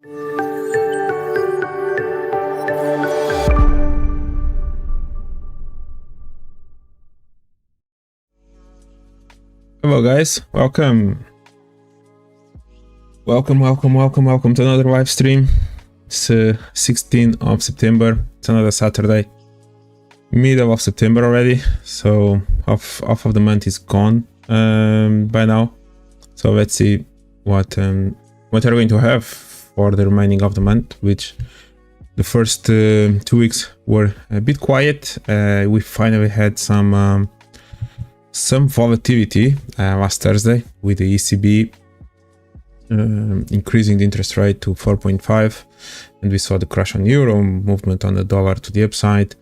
Hello guys, welcome to another live stream. It's 16th of September, it's another Saturday, middle of September already, so half of the month is gone by now. So let's see what we're going to have for the remaining of the month, which the first 2 weeks were a bit quiet. We finally had some volatility last Thursday with the ECB increasing the interest rate to 4.5, and we saw the crash on euro, movement on the dollar to the upside,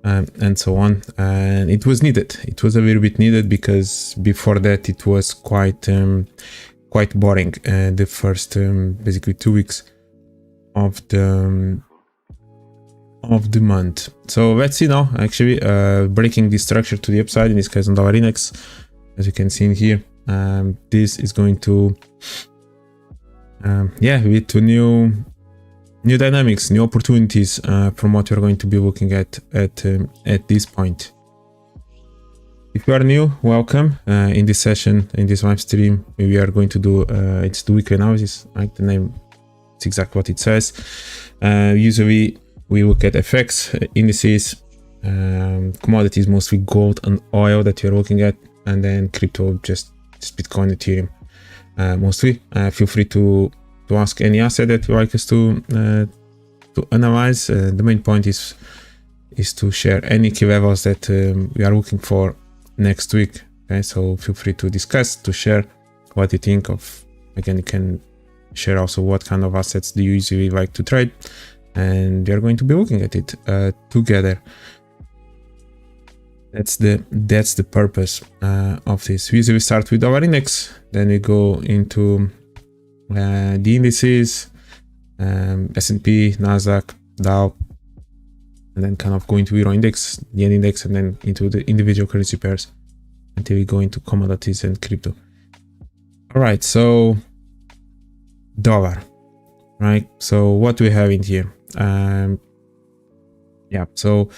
and so on. And it was needed. It was a little bit needed because before that it was quite boring. The first basically 2 weeks of the month. So let's see now, actually breaking the structure to the upside, in this case on dollar index, as you can see in here. This is going to lead to new dynamics, new opportunities from what we're going to be looking at this point. If you are new, welcome. In this session, in this live stream, we are going to do it's the weekly analysis, right? The name, it's exactly what it says. Usually we look at FX indices, commodities, mostly gold and oil that you're looking at, and then crypto, just Bitcoin, Ethereum, mostly. Feel free to ask any asset that you like us to analyze. The main point is to share any key levels that we are looking for next week. Okay, so feel free to discuss, to share what you think of. Again, you can share also what kind of assets do you usually like to trade, and we are going to be looking at it together. That's the purpose of this. We usually start with our index, then we go into the indices, S&P, Nasdaq, Dow, and then kind of go into Euro index, the yen index, and then into the individual currency pairs until we go into commodities and crypto. All right, so dollar, right? So what do we have in here? So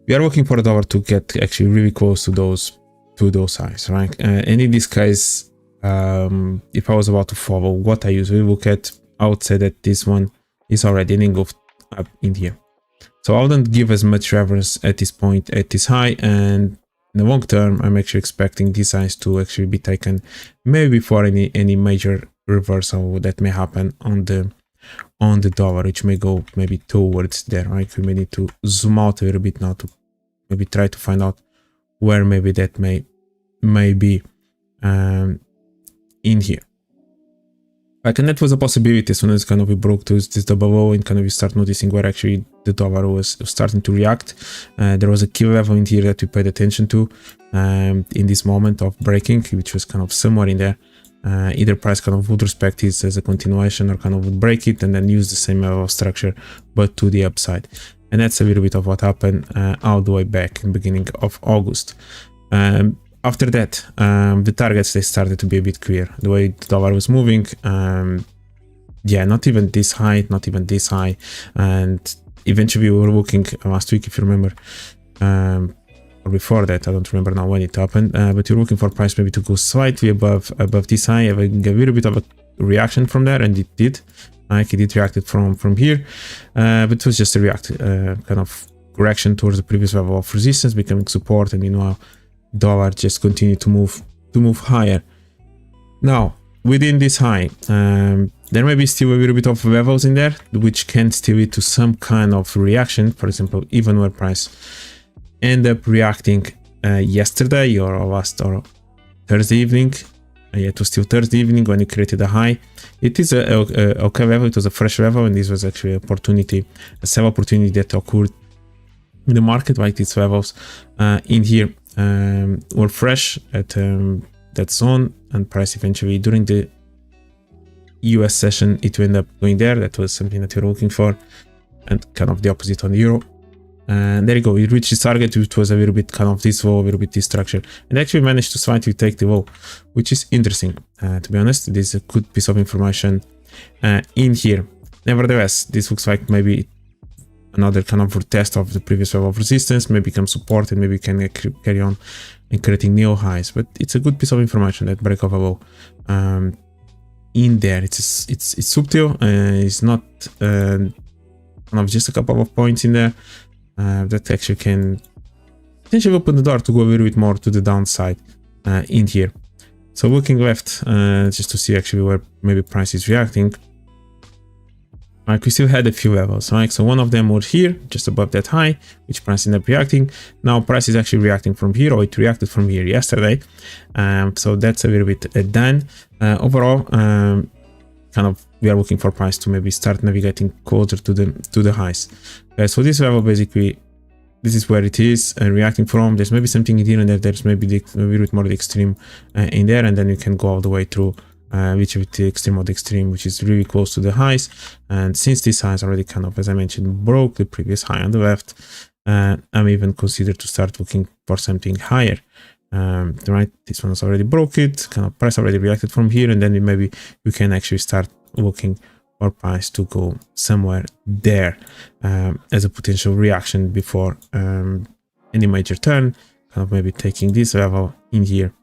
we are looking for the dollar to get actually really close to those highs, right? And in this case, if I was about to follow what I usually look at, I would say that this one is already engulfed up in here. So I wouldn't give as much reference at this point, at this high, and in the long term, I'm actually expecting these highs to actually be taken maybe before any major reversal that may happen on the dollar, which may go maybe towards there, right? We may need to zoom out a little bit now to maybe try to find out where maybe that may be in here. Like, and that was a possibility as soon as kind of we broke this double O, and kind of we start noticing where actually the dollar was starting to react. There was a key level in here that we paid attention to in this moment of breaking, which was kind of somewhere in there. Either price kind of would respect this as a continuation, or kind of would break it and then use the same level of structure but to the upside. And that's a little bit of what happened all the way back in the beginning of August. After that, the targets, they started to be a bit clear. The way the dollar was moving, not even this high, not even this high. And eventually we were looking last week, if you remember, or before that, I don't remember now when it happened, but you're looking for price maybe to go slightly above this high, having a little bit of a reaction from there, and it did. Like, it did reacted from here, but it was just a kind of correction towards the previous level of resistance, becoming support, and meanwhile dollar just continued to move higher. Now within this high, there may be still a little bit of levels in there which can still lead to some kind of reaction. For example, even where price end up reacting yesterday or Thursday evening. It was still Thursday evening when you created a high. It is a okay level. It was a fresh level, and this was actually a sell opportunity that occurred in the market. Like, these levels in here were fresh at that zone, and price eventually during the US session it will end up going there. That was something that you're looking for, and kind of the opposite on the euro. And there you go, it reached this target, which was a little bit kind of this low, a little bit this structure, and actually managed to slightly take the low, which is interesting. To be honest, this is a good piece of information in here. Nevertheless, this looks like maybe another kind of test of the previous level of resistance, maybe become support, and maybe can carry on and creating new highs. But it's a good piece of information, that break of a low in there. It's subtle, it's not kind of just a couple of points in there that actually can potentially open the door to go a little bit more to the downside in here. So looking left, just to see actually where maybe price is reacting. Like, we still had a few levels, right? So one of them was here, just above that high, which price ended up reacting. Now price is actually reacting from here, or it reacted from here yesterday. So that's a little bit done. Overall, kind of we are looking for price to maybe start navigating closer to the highs. Okay, so this level basically, this is where it is reacting from. There's maybe something in here, and there's maybe a little bit more of the extreme in there, and then you can go all the way through. Which is the extreme of the extreme, which is really close to the highs. And since these highs already kind of, as I mentioned, broke the previous high on the left, I'm even considered to start looking for something higher. Right, this one has already broke it, kind of price already reacted from here, and then maybe you can actually start looking for price to go somewhere there as a potential reaction before any major turn, kind of maybe taking this level in here.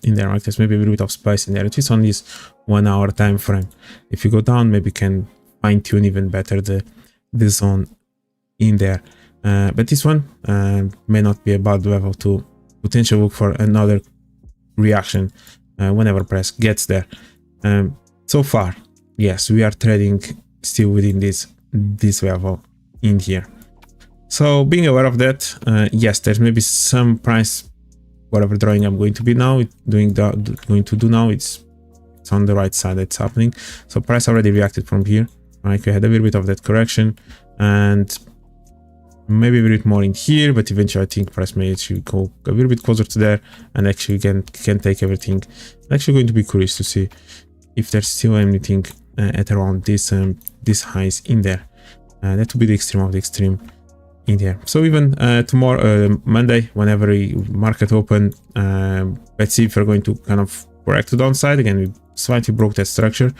In there, right? There's maybe a little bit of space in there, at least on this 1 hour time frame. If you go down, maybe can fine-tune even better the zone in there. But this one may not be a bad level to potentially look for another reaction whenever price gets there. So far, yes, we are trading still within this level in here. So being aware of that, yes, there's maybe some price, whatever drawing I'm going to be now, it's on the right side that's happening. So price already reacted from here, right? We had a little bit of that correction, and maybe a little bit more in here, but eventually I think price may actually go a little bit closer to there, and actually can take everything. I'm actually going to be curious to see if there's still anything at around this highs in there. That would be the extreme of the extreme in there. So even tomorrow, Monday, whenever we market open, let's see if we're going to kind of correct to downside. Again, we slightly broke that structure,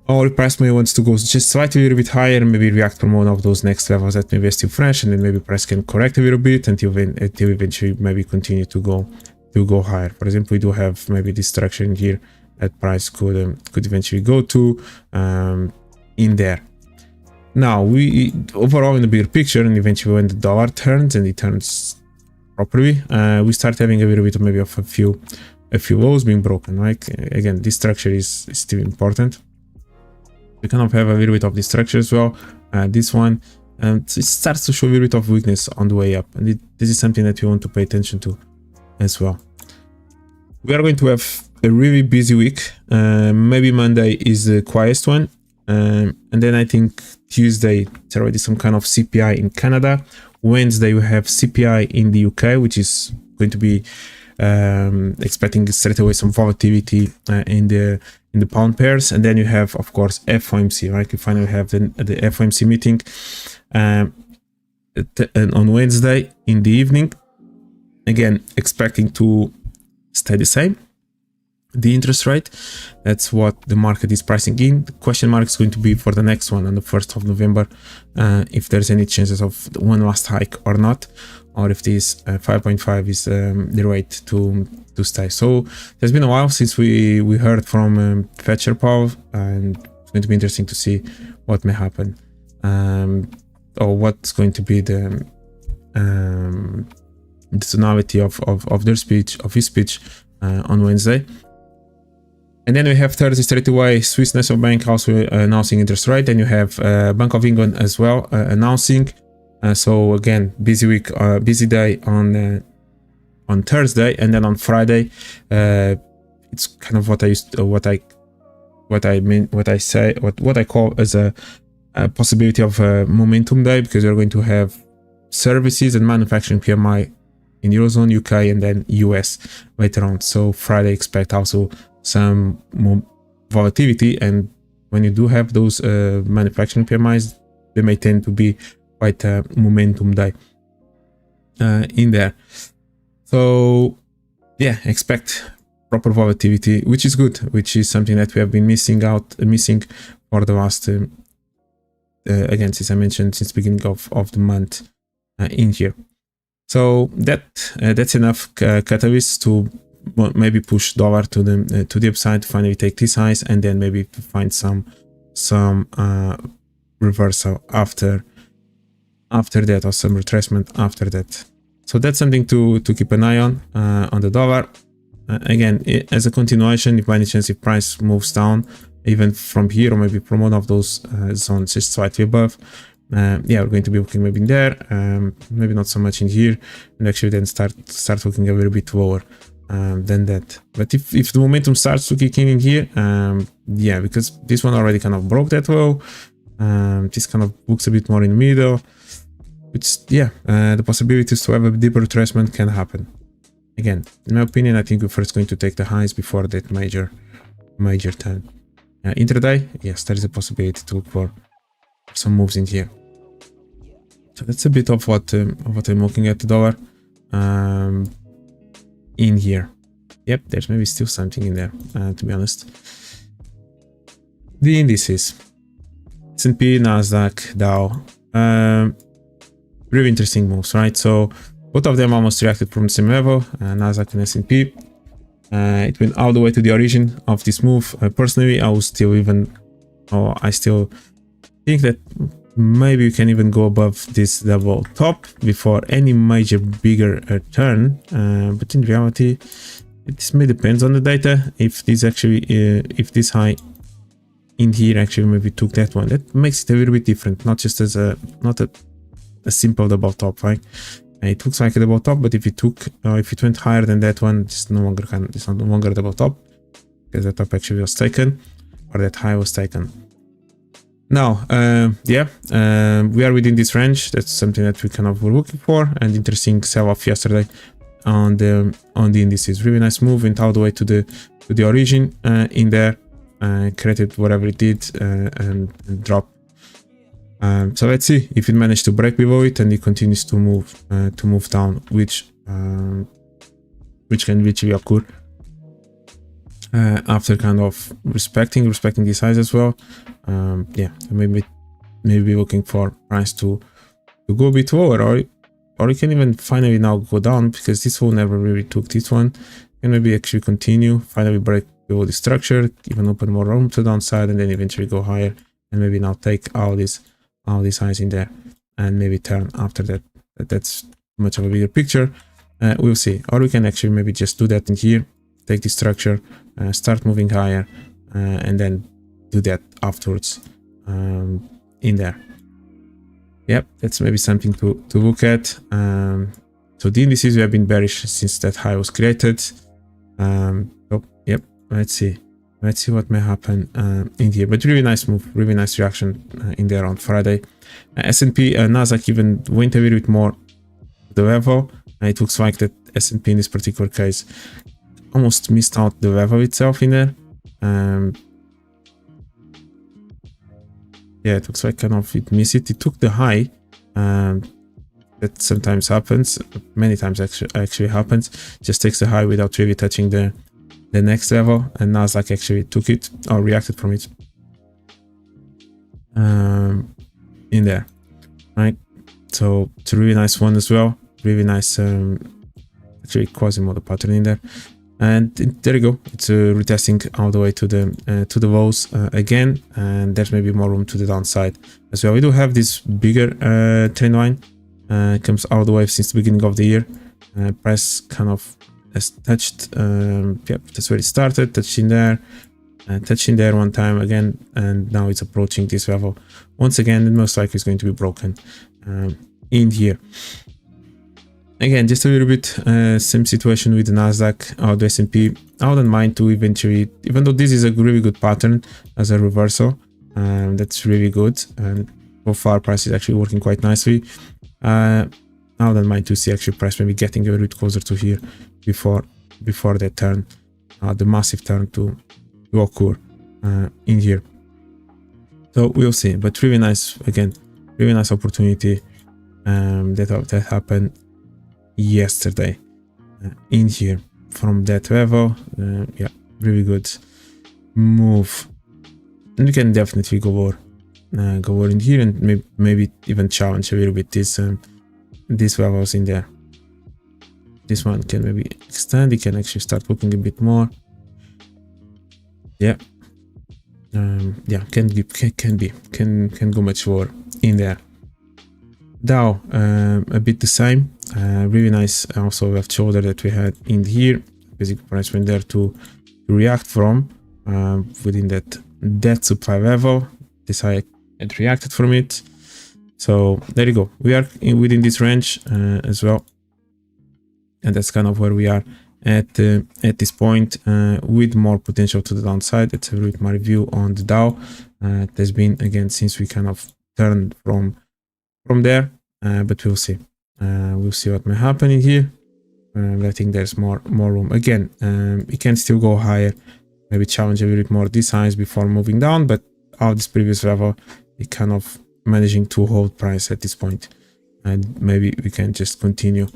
or price may wants to go just slightly a little bit higher and maybe react from one of those next levels that maybe are still fresh, and then maybe price can correct a little bit until eventually maybe continue to go higher. For example, we do have maybe this structure in here that price could eventually go to in there. Now, we overall in the bigger picture, and eventually when the dollar turns, and it turns properly, we start having a little bit of maybe of a few lows being broken, right? Again, this structure is still important. We kind of have a little bit of this structure as well, this one, and it starts to show a little bit of weakness on the way up, and this is something that we want to pay attention to as well. We are going to have a really busy week. Maybe Monday is the quietest one. And then I think Tuesday, it's already some kind of CPI in Canada. Wednesday, we have CPI in the UK, which is going to be expecting straight away some volatility in the pound pairs. And then you have, of course, FOMC, right? You finally have the FOMC meeting on Wednesday in the evening. Again, expecting to stay the same. The interest rate, that's what the market is pricing in. The question mark is going to be for the next one on the 1st of November, if there's any chances of one last hike or not, or if this 5.5 is the rate to stay. So there's been a while since we heard from Fed Powell, and it's going to be interesting to see what may happen, or what's going to be the tonality of their speech, of his speech on Wednesday. And then we have Thursday straight away, Swiss National Bank also announcing interest rate. Then you have Bank of England as well announcing. So again, busy week, busy day on Thursday, and then on Friday, it's kind of what I call as a possibility of a momentum day, because you're going to have services and manufacturing PMI in Eurozone, UK, and then US later on. So Friday, expect also some more volatility, and when you do have those manufacturing PMIs, they may tend to be quite a momentum day in there. So yeah, expect proper volatility, which is good, which is something that we have been missing for the last again, since I mentioned, since the beginning of the month in here. So that's enough catalyst to maybe push dollar to the upside, finally take these highs, and then maybe find some reversal after that, or some retracement after that. So that's something to keep an eye on the dollar. Again, as a continuation, if by any chance if price moves down even from here, or maybe from one of those zones just slightly above, yeah, we're going to be looking maybe in there, maybe not so much in here, and actually then start looking a little bit lower than that. But if the momentum starts to kick in here, yeah, because this one already kind of broke that low, this kind of looks a bit more in the middle, which, yeah, the possibilities to have a deeper retracement can happen. Again, in my opinion, I think we're first going to take the highs before that major turn. Intraday, yes, there is a possibility to look for some moves in here. So that's a bit of what I'm looking at the dollar in here. Yep, there's maybe still something in there, to be honest. The indices, S&P, Nasdaq, Dow, really interesting moves, right? So both of them almost reacted from the same level, Nasdaq and S&P. It went all the way to the origin of this move. Personally, I still think that maybe you can even go above this double top before any major bigger turn. But in reality, this may depend on the data. If this high in here actually maybe took that one, that makes it a little bit different. Not just as not a simple double top, right? It looks like a double top, but if it went higher than that one, it's no longer a double top, because that top actually was taken, or that high was taken. Now, yeah, we are within this range. That's something that we kind of were looking for, and interesting sell-off yesterday on the indices. Really nice move, went all the way to the origin in there, created whatever it did, and dropped. So let's see if it managed to break below it and it continues to move down, which can literally occur after kind of respecting these highs as well. Yeah, maybe looking for price to go a bit lower, or you can even finally now go down, because this one never really took this one, and maybe actually continue, finally break below the structure, even open more room to the downside, and then eventually go higher, and maybe now take all these highs in there and maybe turn after that. That's much of a bigger picture. We'll see. Or we can actually maybe just do that in here, take the structure, start moving higher, and then do that afterwards in there. Yep, that's maybe something to look at. So the indices, we have been bearish since that high was created. Oh, yep, let's see what may happen in here. But really nice move, really nice reaction in there on Friday. S&P, Nasdaq even went a little bit more to the level. It looks like that S&P in this particular case almost missed out the level itself in there. Yeah, it looks like kind of it missed it. It took the high. That sometimes happens, many times actually happens. Just takes the high without really touching the next level, and Nasdaq actually took it or reacted from it in there, right? So it's a really nice one as well. Really nice, actually quasi-model pattern in there, and there you go. It's retesting all the way to the lows again, and there's maybe more room to the downside as well. We do have this bigger trend line, comes all the way since the beginning of the year. Price kind of has touched, yep, that's where it started, touched in there one time again, and now it's approaching this level once again, and most likely it's going to be broken in here. Again, just a little bit same situation with the Nasdaq or the S&P. I wouldn't mind to eventually, even though this is a really good pattern as a reversal, that's really good, and so far price is actually working quite nicely. I wouldn't mind to see actually price maybe getting a little bit closer to here before that turn, the massive turn to occur in here. So we'll see, but really nice, again, really nice opportunity that happened yesterday in here. that level. Yeah, really good move, and we can definitely go over in here and maybe even challenge a little bit these levels in there. This one can maybe extend. It can actually start looking a bit more. Yeah. Yeah, can go much lower in there. Dow, a bit the same. Really nice. Also left shoulder that we had in here. Basic price went there to react from within that supply level. This high had reacted from it. So there you go. We are within this range as well, and that's kind of where we are at this point, with more potential to the downside. Let's have a look at my review on the Dow. It has been, again, since we kind of turned from there, but we'll see. We'll see what may happen in here. I think there's more room. Again, it can still go higher, maybe challenge a little bit more these highs before moving down, but out this previous level, it kind of managing to hold price at this point. And maybe we can just continue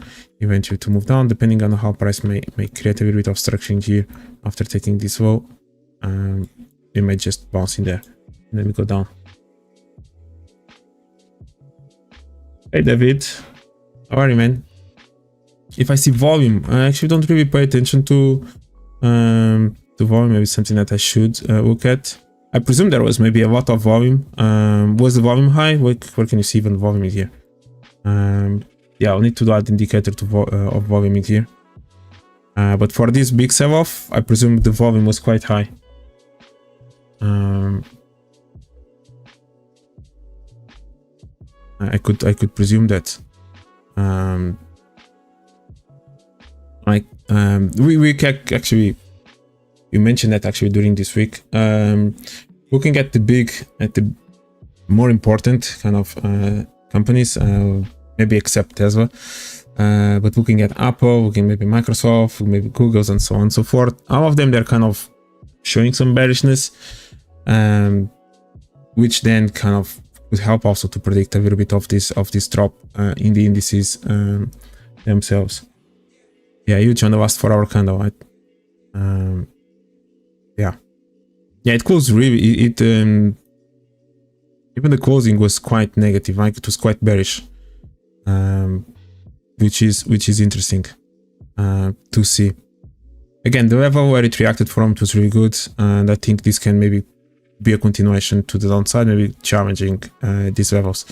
eventually to move down, depending on how price may create a little bit of structuring here after taking this low. We might just bounce in there and then we go down. Hey David, how are you, man? If I see volume, I actually don't really pay attention to volume. Maybe something that I should look at. I presume there was maybe a lot of volume. Was the volume high? Where can you see even volume in here? Yeah, I'll need to add indicator of volume in here. But for this big sell-off, I presume the volume was quite high. I could presume that. Actually, you mentioned that actually during this week. Looking at the more important kind of companies, maybe except Tesla, but looking at Apple, looking maybe Microsoft, maybe Google's, and so on and so forth, all of them, they're kind of showing some bearishness, which then kind of would help also to predict a little bit of this drop in the indices themselves. Yeah, huge on the last 4-hour candle, right? Yeah, it closed really. Even the closing was quite negative, like it was quite bearish, which is interesting to see. Again, the level where it reacted from was really good, and I think this can maybe be a continuation to the downside, maybe challenging these levels.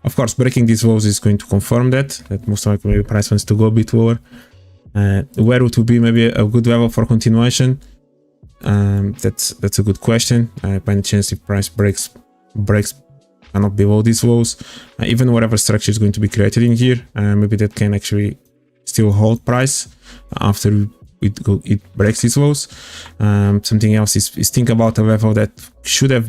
Of course, breaking these lows is going to confirm that most likely maybe price wants to go a bit lower. Where it will be maybe a good level for continuation? That's a good question. By any chance, if price breaks kind of below these lows, even whatever structure is going to be created in here, maybe that can actually still hold price after it breaks these lows. Something else is think about a level that should have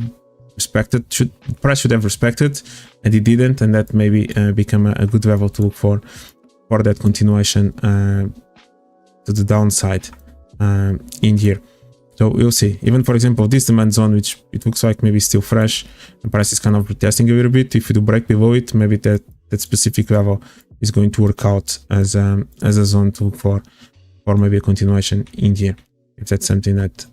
price should have respected, and it didn't, and that maybe become a good level to look for that continuation to the downside in here. So we'll see. Even for example, this demand zone, which it looks like maybe still fresh, the price is kind of retesting a little bit. If you do break below it, maybe that specific level is going to work out as a zone to look for maybe a continuation in here, if that's something that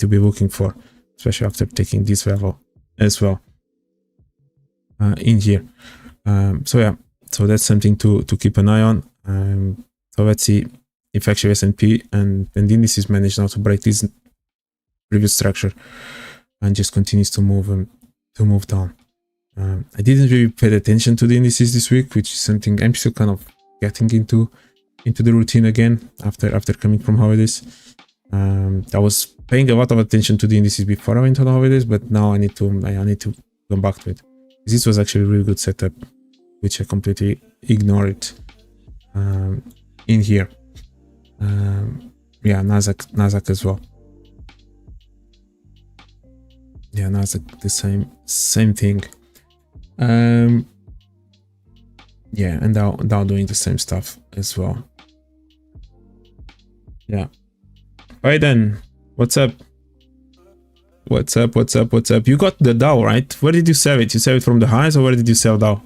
you'll be looking for, especially after taking this level as well in here. So yeah, so that's something to keep an eye on. So let's see if actually S&P and the indices manage now to break this previous structure and just continues to move down. I didn't really pay attention to the indices this week, which is something I'm still kind of getting into the routine again after coming from holidays. I was paying a lot of attention to the indices before I went on holidays, but now I need to come back to it. This was actually a really good setup, which I completely ignored in here. Yeah, Nasdaq as well. Yeah, Nasdaq the same thing. Yeah, and Dow doing the same stuff as well. Yeah. Alright then, what's up? What's up? You got the Dow, right? Where did you sell it? You sell it from the highs, or where did you sell Dow?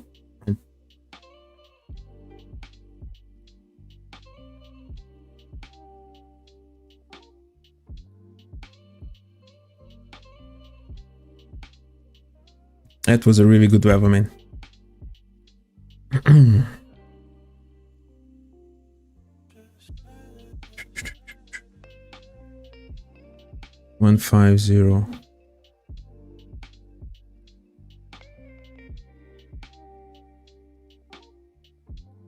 That was a really good level, man. 150.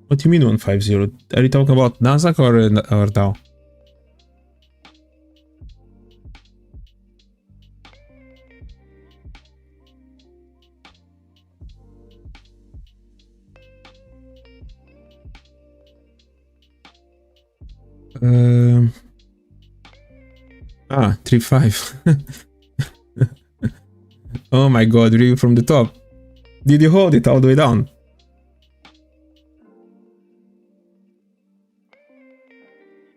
What do you mean 150? Are you talking about Nasdaq or Dow? Ah, 3.5. Oh my god, really from the top. Did you hold it all the way down?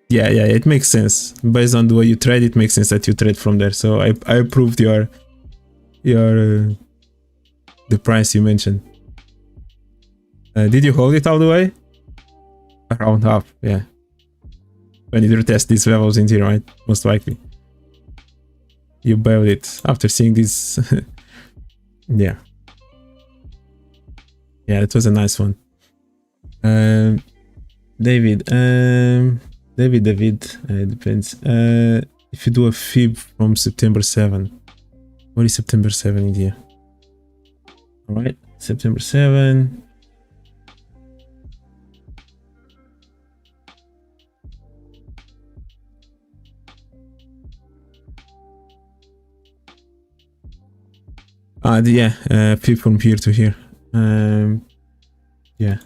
Yeah, it makes sense. Based on the way you trade, it makes sense that you trade from there. So I approved your the price you mentioned. Did you hold it all the way? Around half, yeah. When you retest these levels in here, right? Most likely. You bailed it after seeing this. Yeah. Yeah, it was a nice one. David, depends. If you do a fib from September 7. What is September 7 in here? Alright, September 7. Fib from here to here. Yeah.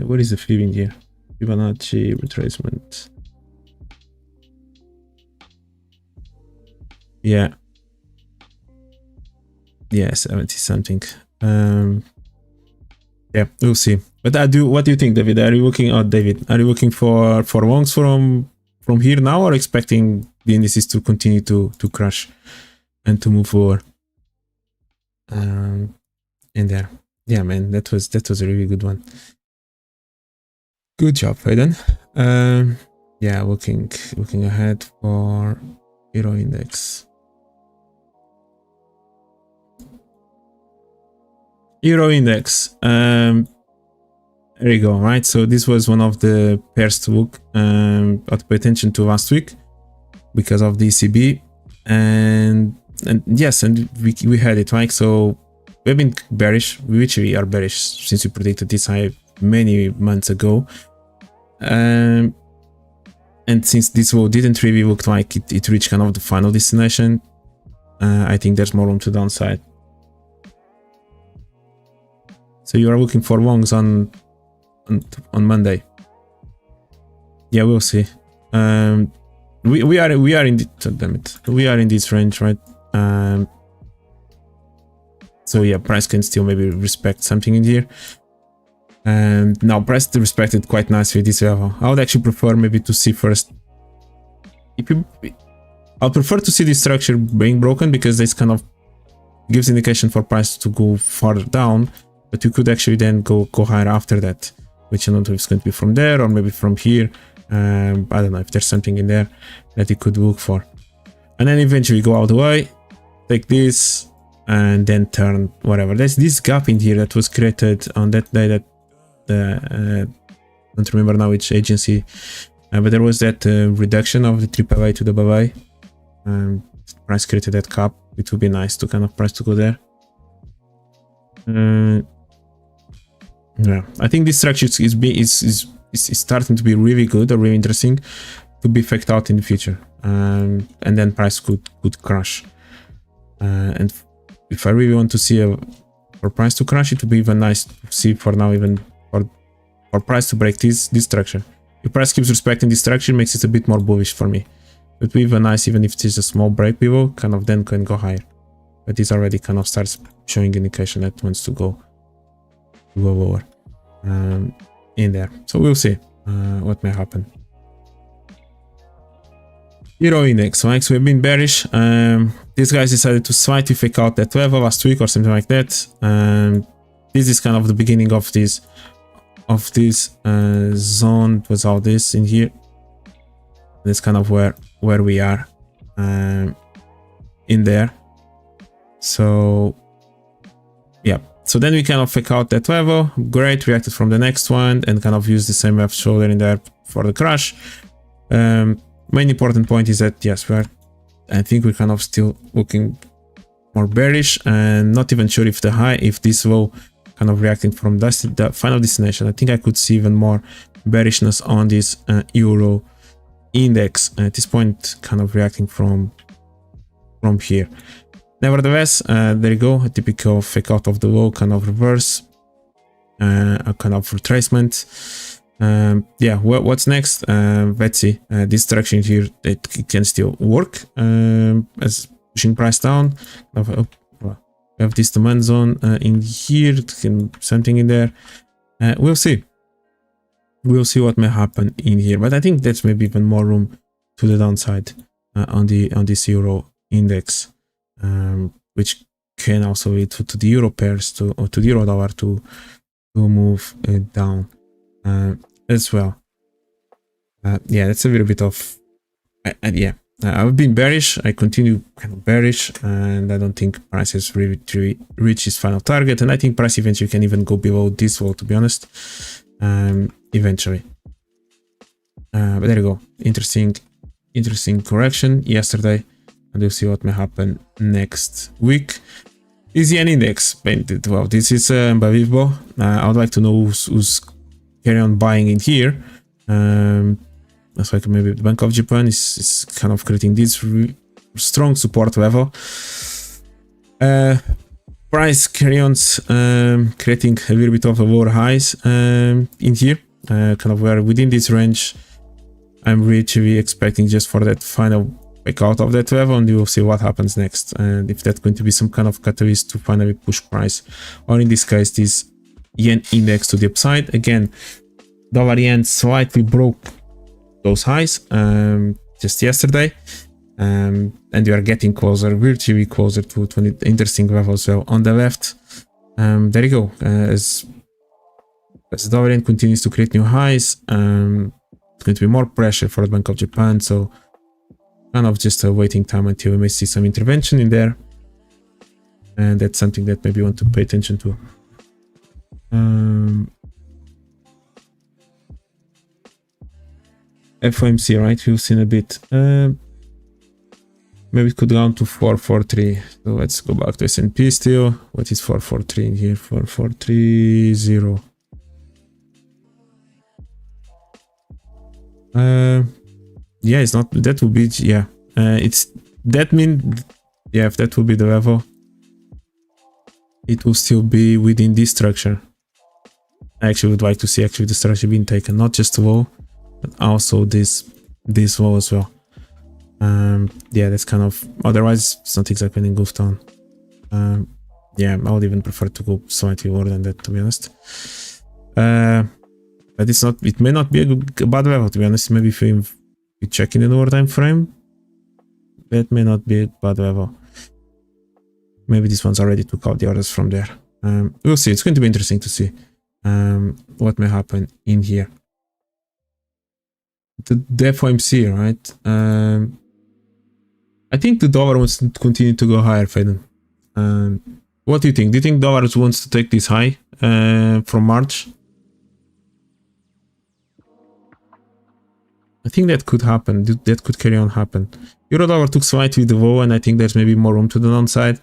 What is the fib in here? Fibonacci retracement. Yeah. Yeah, 70 something. Yeah, we'll see. But what do you think, David? Are you looking for longs from here now, or expecting the indices to continue to crash and to move forward? In there. Yeah, man, that was a really good one. Good job, Hayden. Yeah, looking ahead for Euro Index. Euro Index. There you go, right? So this was one of the pairs to look to pay attention to last week because of the ECB, and yes, and we had it, right? So we've been bearish, which we are bearish since we predicted this high many months ago, and since this low didn't really look like it reached kind of the final destination, I think there's more room to downside. So you are looking for longs on Monday. Yeah, we'll see. We are in this range, right? So yeah, price can still maybe respect something in here. Now price respected quite nicely this level. I would actually prefer maybe to see first. I'll prefer to see this structure being broken, because this kind of gives indication for price to go farther down. But you could actually then go higher after that, which I don't know if it's going to be from there or maybe from here. I don't know if there's something in there that you could look for, and then eventually go out the way, take this, and then turn whatever. There's this gap in here that was created on that day that I don't remember now which agency, but there was that reduction of the AAA to the BBA. Price created that gap. It would be nice to kind of price to go there. Yeah, I think this structure is starting to be really good or really interesting to be faked out in the future, and then price could crash. And if I really want to see for price to crash, it would be even nice to see for now, even for price to break this structure. If price keeps respecting this structure, it makes it a bit more bullish for me. It would be even nice, even if it's a small break below, kind of then can go higher. But this already kind of starts showing indication that it wants to go lower in there. So we'll see what may happen. Euro Index, right? So we've been bearish. These guys decided to slightly fake out that level last week or something like that. This is kind of the beginning of this zone. It was all this in here. That's kind of where we are in there. So yeah, so then we kind of fake out that level. Great, reacted from the next one and kind of use the same left shoulder in there for the crash. Main important point is that yes, I think we're kind of still looking more bearish and not even sure if this low kind of reacting from the final destination. I think I could see even more bearishness on this euro index at this point, kind of reacting from here. Nevertheless, there you go, a typical fake out of the low, kind of reverse, a kind of retracement. Yeah, what's next? Let's see. This direction here, it can still work as pushing price down. We have this demand zone in here, something in there. We'll see. We'll see what may happen in here, but I think that's maybe even more room to the downside on this euro index, which can also lead to the euro pairs or to the euro dollar to move down as well. Yeah, that's a little bit of yeah. I've been bearish. I continue kind of bearish, and I don't think price has really reached its final target. And I think price eventually can even go below this wall, to be honest. Eventually, but there you go. Interesting correction yesterday, and we'll see what may happen next week. Is the yen index painted? Well, this is unbelievable. I would like to know who's carry on buying in here. That's like maybe the Bank of Japan is kind of creating this strong support level. Price carry on creating a little bit of a lower highs in here, kind of where within this range. I'm really expecting just for that final break out of that level, and you will see what happens next, and if that's going to be some kind of catalyst to finally push price, or in this case this yen index to the upside. Again, dollar yen slightly broke those highs just yesterday, and we are getting closer, virtually closer to an interesting level as well on the left. There you go. As the dollar yen continues to create new highs, it's going to be more pressure for the Bank of Japan, so kind of just a waiting time until we may see some intervention in there, and that's something that maybe you want to pay attention to. FOMC, right? We've seen a bit. Maybe it could go down to 443. So let's go back to S&P still. What is 443 in here? 4430. Yeah, it's not. That would be, yeah. It's that mean, yeah. If that will be the level, it will still be within this structure. I actually would like to see the structure being taken, not just low, but also this low as well. Yeah, that's kind of, otherwise it's not exactly an engulf down. Yeah, I would even prefer to go slightly lower than that, to be honest. But it's not, it may not be a bad level, to be honest. Maybe if you check in the lower time frame, that may not be a bad level. Maybe this one's already took out the orders from there. We'll see. It's going to be interesting to see what may happen in here. The FOMC, right? I think the dollar wants to continue to go higher, Faden. What do you think? Do you think dollar wants to take this high from March? I think that could happen. That could carry on happen. Euro dollar took slightly the low, and I think there's maybe more room to the downside.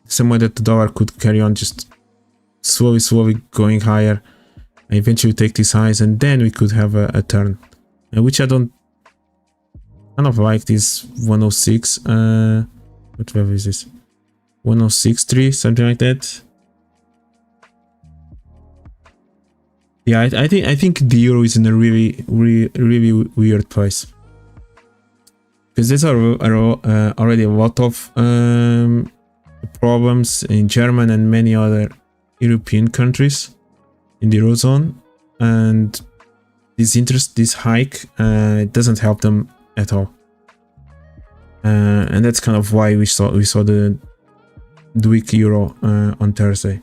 Some way that the dollar could carry on just slowly going higher, and eventually take these highs, and then we could have a turn, which I don't kind of like. This 106. What level is this? 106.3, something like that. Yeah, I think the euro is in a really weird place, because there's already a lot of problems in Germany and many other European countries in the eurozone, and this hike it doesn't help them at all, and that's kind of why we saw the weak euro on Thursday.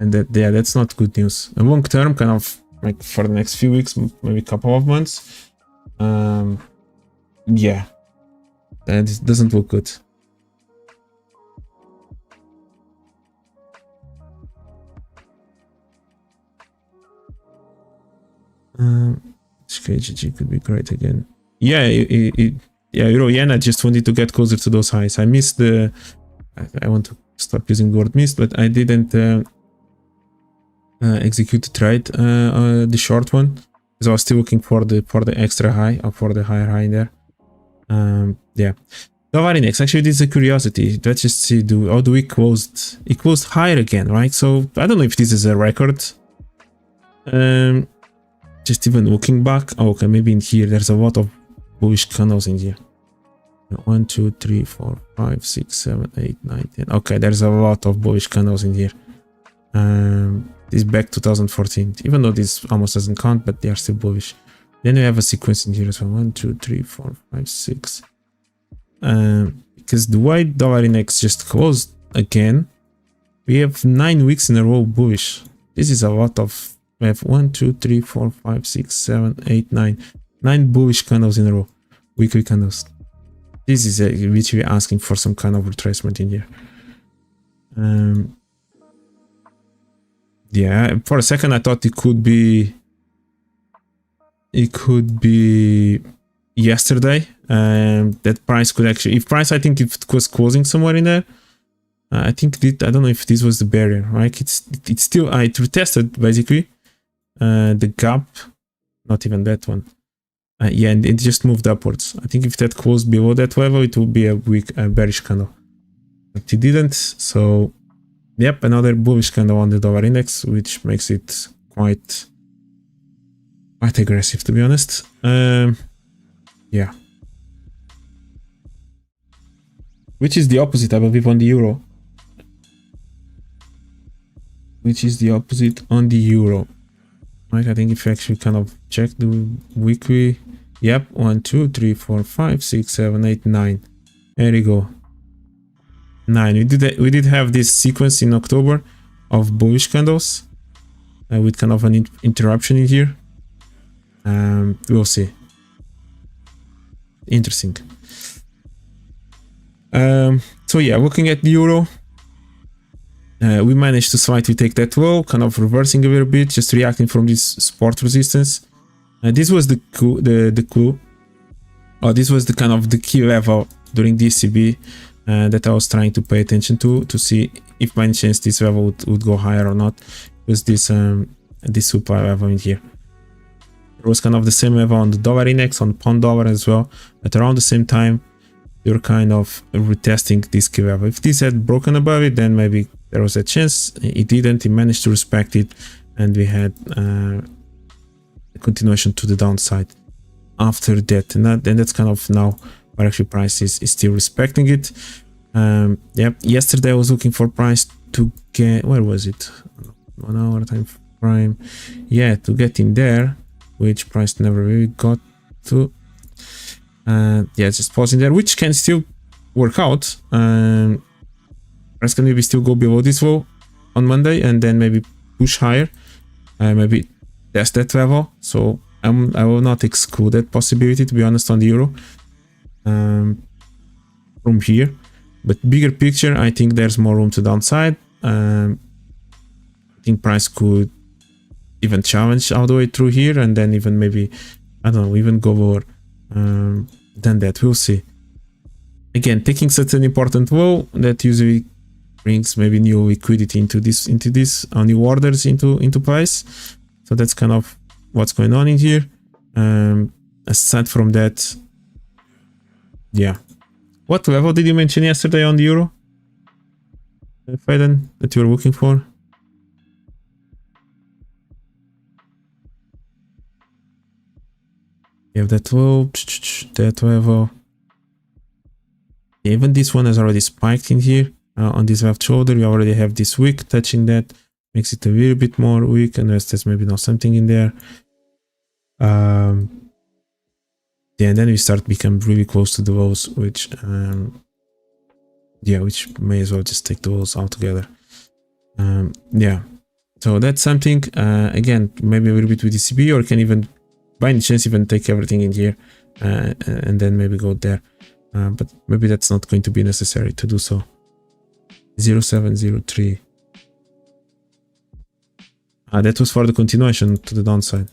And that's not good news. A long term, kind of like for the next few weeks, maybe a couple of months. Yeah, that doesn't look good. KGG could be great again. Yeah, yeah, Euro Yen. I just wanted to get closer to those highs. I missed the. I want to stop using the word missed, but I didn't execute the trade, the short one, because I was still looking for the extra high or for the higher high in there. Yeah. Dollar index. Actually, this is a curiosity. Let's just see. How do we closed? It closed higher again, right? So I don't know if this is a record. Just even looking back. Oh, okay, maybe in here there's a lot of bullish candles in here. 1, 2, 3, 4, 5, 6, 7, 8, 9, 10. Okay, there's a lot of bullish candles in here. This back 2014. Even though this almost doesn't count, but they are still bullish. Then we have a sequence in here as well. 1, 2, 3, 4, 5, 6. Because the white dollar index just closed again. We have 9 weeks in a row bullish. This is a lot of. We have 1, 2, 3, 4, 5, 6, 7, 8, 9. 9 bullish candles in a row. Weekly candles. This is literally asking for some kind of retracement in here. Yeah, for a second I thought it could be yesterday. That price could actually, if price, I think if it was closing somewhere in there, I think I don't know if this was the barrier, right? It's still, I retested basically the gap, not even that one. Yeah, and it just moved upwards. I think if that closed below that level, it would be a weak bearish candle. But it didn't, so yep, another bullish candle on the dollar index, which makes it quite aggressive, to be honest. Yeah. Which is the opposite, I believe, on the euro. Which is the opposite on the euro. Right, I think if you actually kind of check the weekly, yep, 1, 2, 3, 4, 5, 6, 7, 8, 9. There you go. 9. We did have this sequence in October of bullish candles with kind of an interruption in here. We'll see. Interesting. So yeah, looking at the euro. We managed to slightly take that low, kind of reversing a little bit, just reacting from this support resistance. This was the clue. Oh, this was the kind of the key level during the ECB that I was trying to pay attention to see if by any chance this level would go higher or not. It was this supply level in here. It was kind of the same level on the dollar index, on pound dollar as well. At around the same time, they were kind of retesting this key level. If this had broken above it, then maybe there was a chance. It didn't. It managed to respect it, and we had a continuation to the downside after that. And that's kind of now where actually price is still respecting it. Yep. Yesterday I was looking for price to get, where was it? 1 hour time frame. Yeah, to get in there, which price never really got to. Yeah, just pausing there, which can still work out. Price can maybe still go below this low on Monday and then maybe push higher, maybe test that level. So I will not exclude that possibility, to be honest, on the euro from here. But bigger picture, I think there's more room to downside. I think price could even challenge all the way through here and then even maybe, I don't know, even go lower than that. We'll see. Again, taking such an important low that usually brings maybe new liquidity into this new orders into place. So that's kind of what's going on in here. Aside from that, yeah. What level did you mention yesterday on the euro, Faden, that you were looking for? You have that low, that level. Even this one has already spiked in here. On this left shoulder, we already have this wick touching that. Makes it a little bit more weak, unless there's maybe not something in there. Yeah, and then we start become really close to the lows, which yeah, which may as well just take the lows altogether. Yeah, so that's something. Again, maybe a little bit with ECB, or can even, by any chance, even take everything in here and then maybe go there. But maybe that's not going to be necessary to do so. 0703. That was for the continuation to the downside.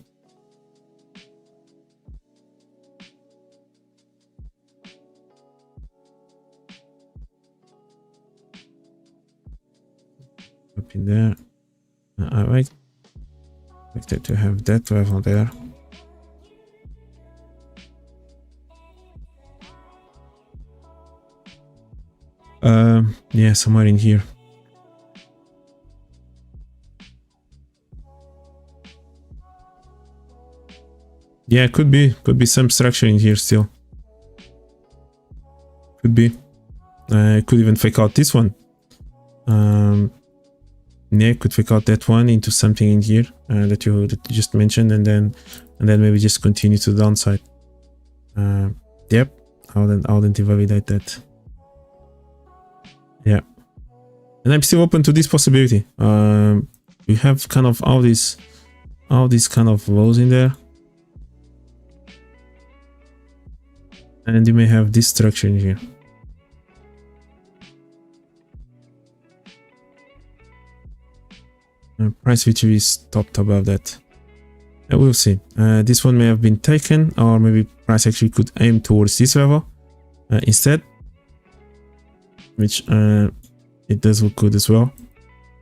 in there. I like to have that level there. Yeah, somewhere in here. Yeah, could be some structure in here still. Could be. Could even fake out this one. Yeah, could fake out that one into something in here that you just mentioned, and then maybe just continue to the downside. Yep, I wouldn't invalidate that. Yeah, and I'm still open to this possibility. We have kind of all these kind of lows in there, and you may have this structure in here. Price feature is topped above that. We'll see. This one may have been taken, or maybe price actually could aim towards this level instead, which it does look good as well.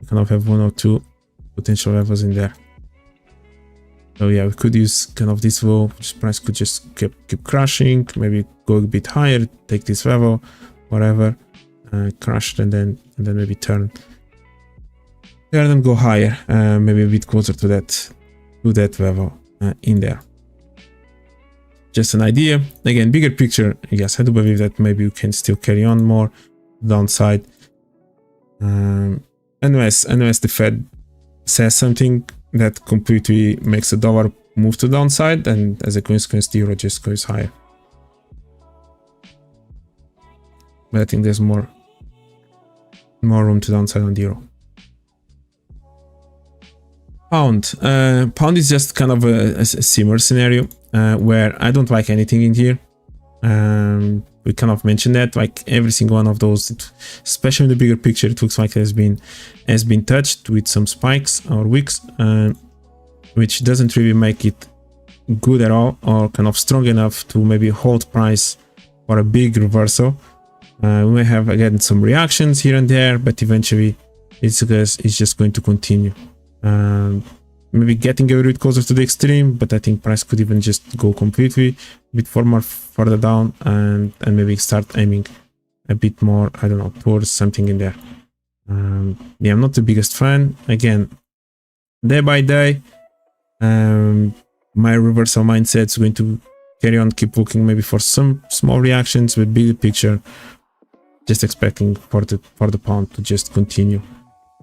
You kind of have one or two potential levels in there. So yeah, we could use kind of this low, which price could just keep crashing, maybe go a bit higher, take this level, whatever, crash, and then maybe turn and go higher, maybe a bit closer to that level in there. Just an idea. Again, bigger picture, yes, I do believe that maybe you can still carry on more downside, unless the Fed says something that completely makes the dollar move to downside, and as a consequence the euro just goes higher. But I think there's more room to downside on the euro. Pound is just kind of a similar scenario where I don't like anything in here. We kind of mentioned that, like every single one of those, especially in the bigger picture, it looks like it has been touched with some spikes or wicks, which doesn't really make it good at all, or kind of strong enough to maybe hold price for a big reversal. We may have again some reactions here and there, but eventually it's just going to continue. Maybe getting a little bit closer to the extreme, but I think price could even just go completely a bit further down, and maybe start aiming a bit more, I don't know, towards something in there. Yeah, I'm not the biggest fan. Again, day by day, my reversal mindset is going to carry on, keep looking maybe for some small reactions, with bigger picture, just expecting for the pound to just continue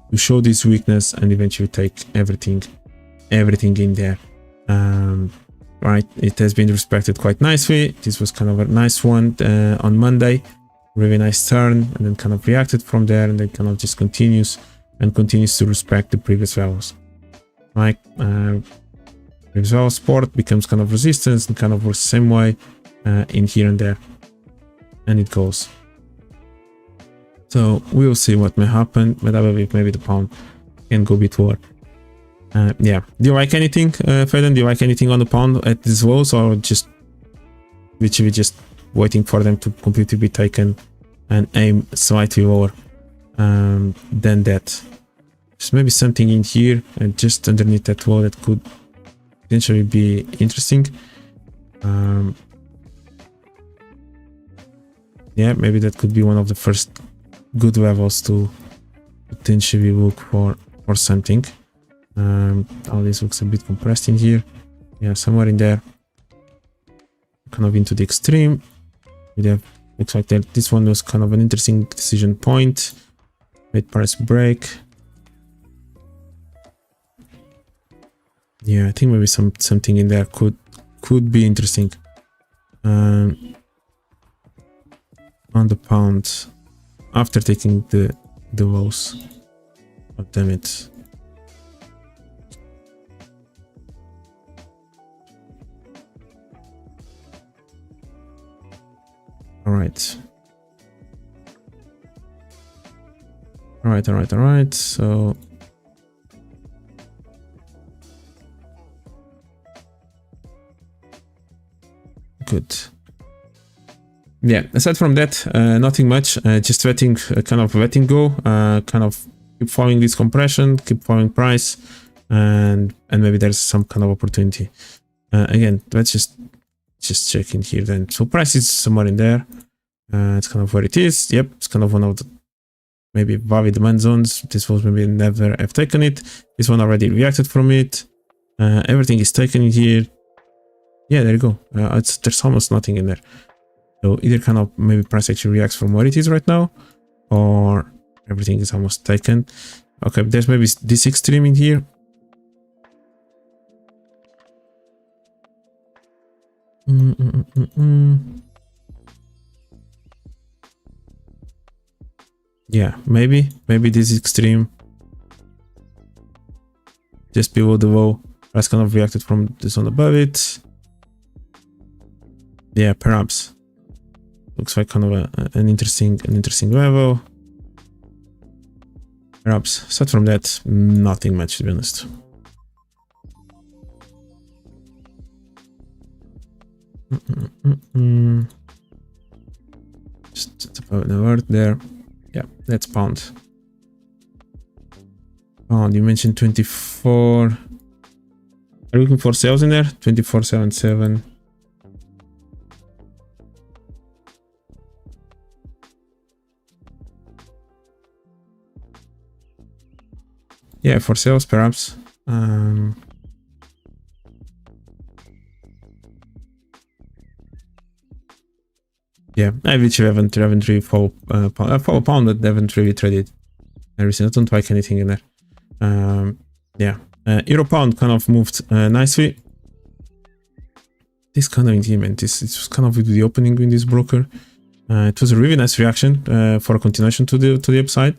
to show this weakness and eventually take everything in there. Right, it has been respected quite nicely. This was kind of a nice one on Monday, really nice turn, and then kind of reacted from there, and then kind of just continues to respect the previous levels. Right, previous level support becomes kind of resistance, and kind of works the same way in here and there, and it goes. So we'll see what may happen, but I believe maybe the pound can go a bit lower. Yeah, do you like anything, Feden? Do you like anything on the pound at these lows, or just literally just waiting for them to completely be taken and aim slightly lower than that? There's maybe something in here and just underneath that low that could potentially be interesting. Yeah, maybe that could be one of the first good levels to potentially look for something. All this looks a bit compressed in here. Yeah, somewhere in there, kind of into the extreme. We have, looks like that this one was kind of an interesting decision point. Mid price break. Yeah, I think maybe something in there could be interesting. On the pound after taking the lows. Oh, damn it. Alright. Alright. So good. Yeah, aside from that, nothing much. Just letting go, kind of keep following this compression, keep following price, and maybe there's some kind of opportunity. Again, let's just check in here then. So price is somewhere in there. It's kind of where it is. Yep, it's kind of one of the maybe valid demand zones. This was maybe never have taken it. This one already reacted from it. Everything is taken in here. Yeah, there you go. There's almost nothing in there. So either kind of maybe price actually reacts from where it is right now, or everything is almost taken. Okay, there's maybe this extreme in here. Yeah, maybe this extreme just below the low. Price kind of reacted from this one above it. Yeah, perhaps. Looks like kind of an interesting level. Perhaps. Aside from that, nothing much, to be honest. Just about the word there. Yeah, that's pound. Pound, you mentioned 24. Are you looking for sales in there? 24.77. Yeah, for sales, perhaps. Yeah, I literally haven't really follow pound, but haven't really traded everything. I don't like anything in there. Yeah, euro pound kind of moved nicely. This kind of engagement, it was kind of with the opening in this broker. It was a really nice reaction for a continuation to the upside,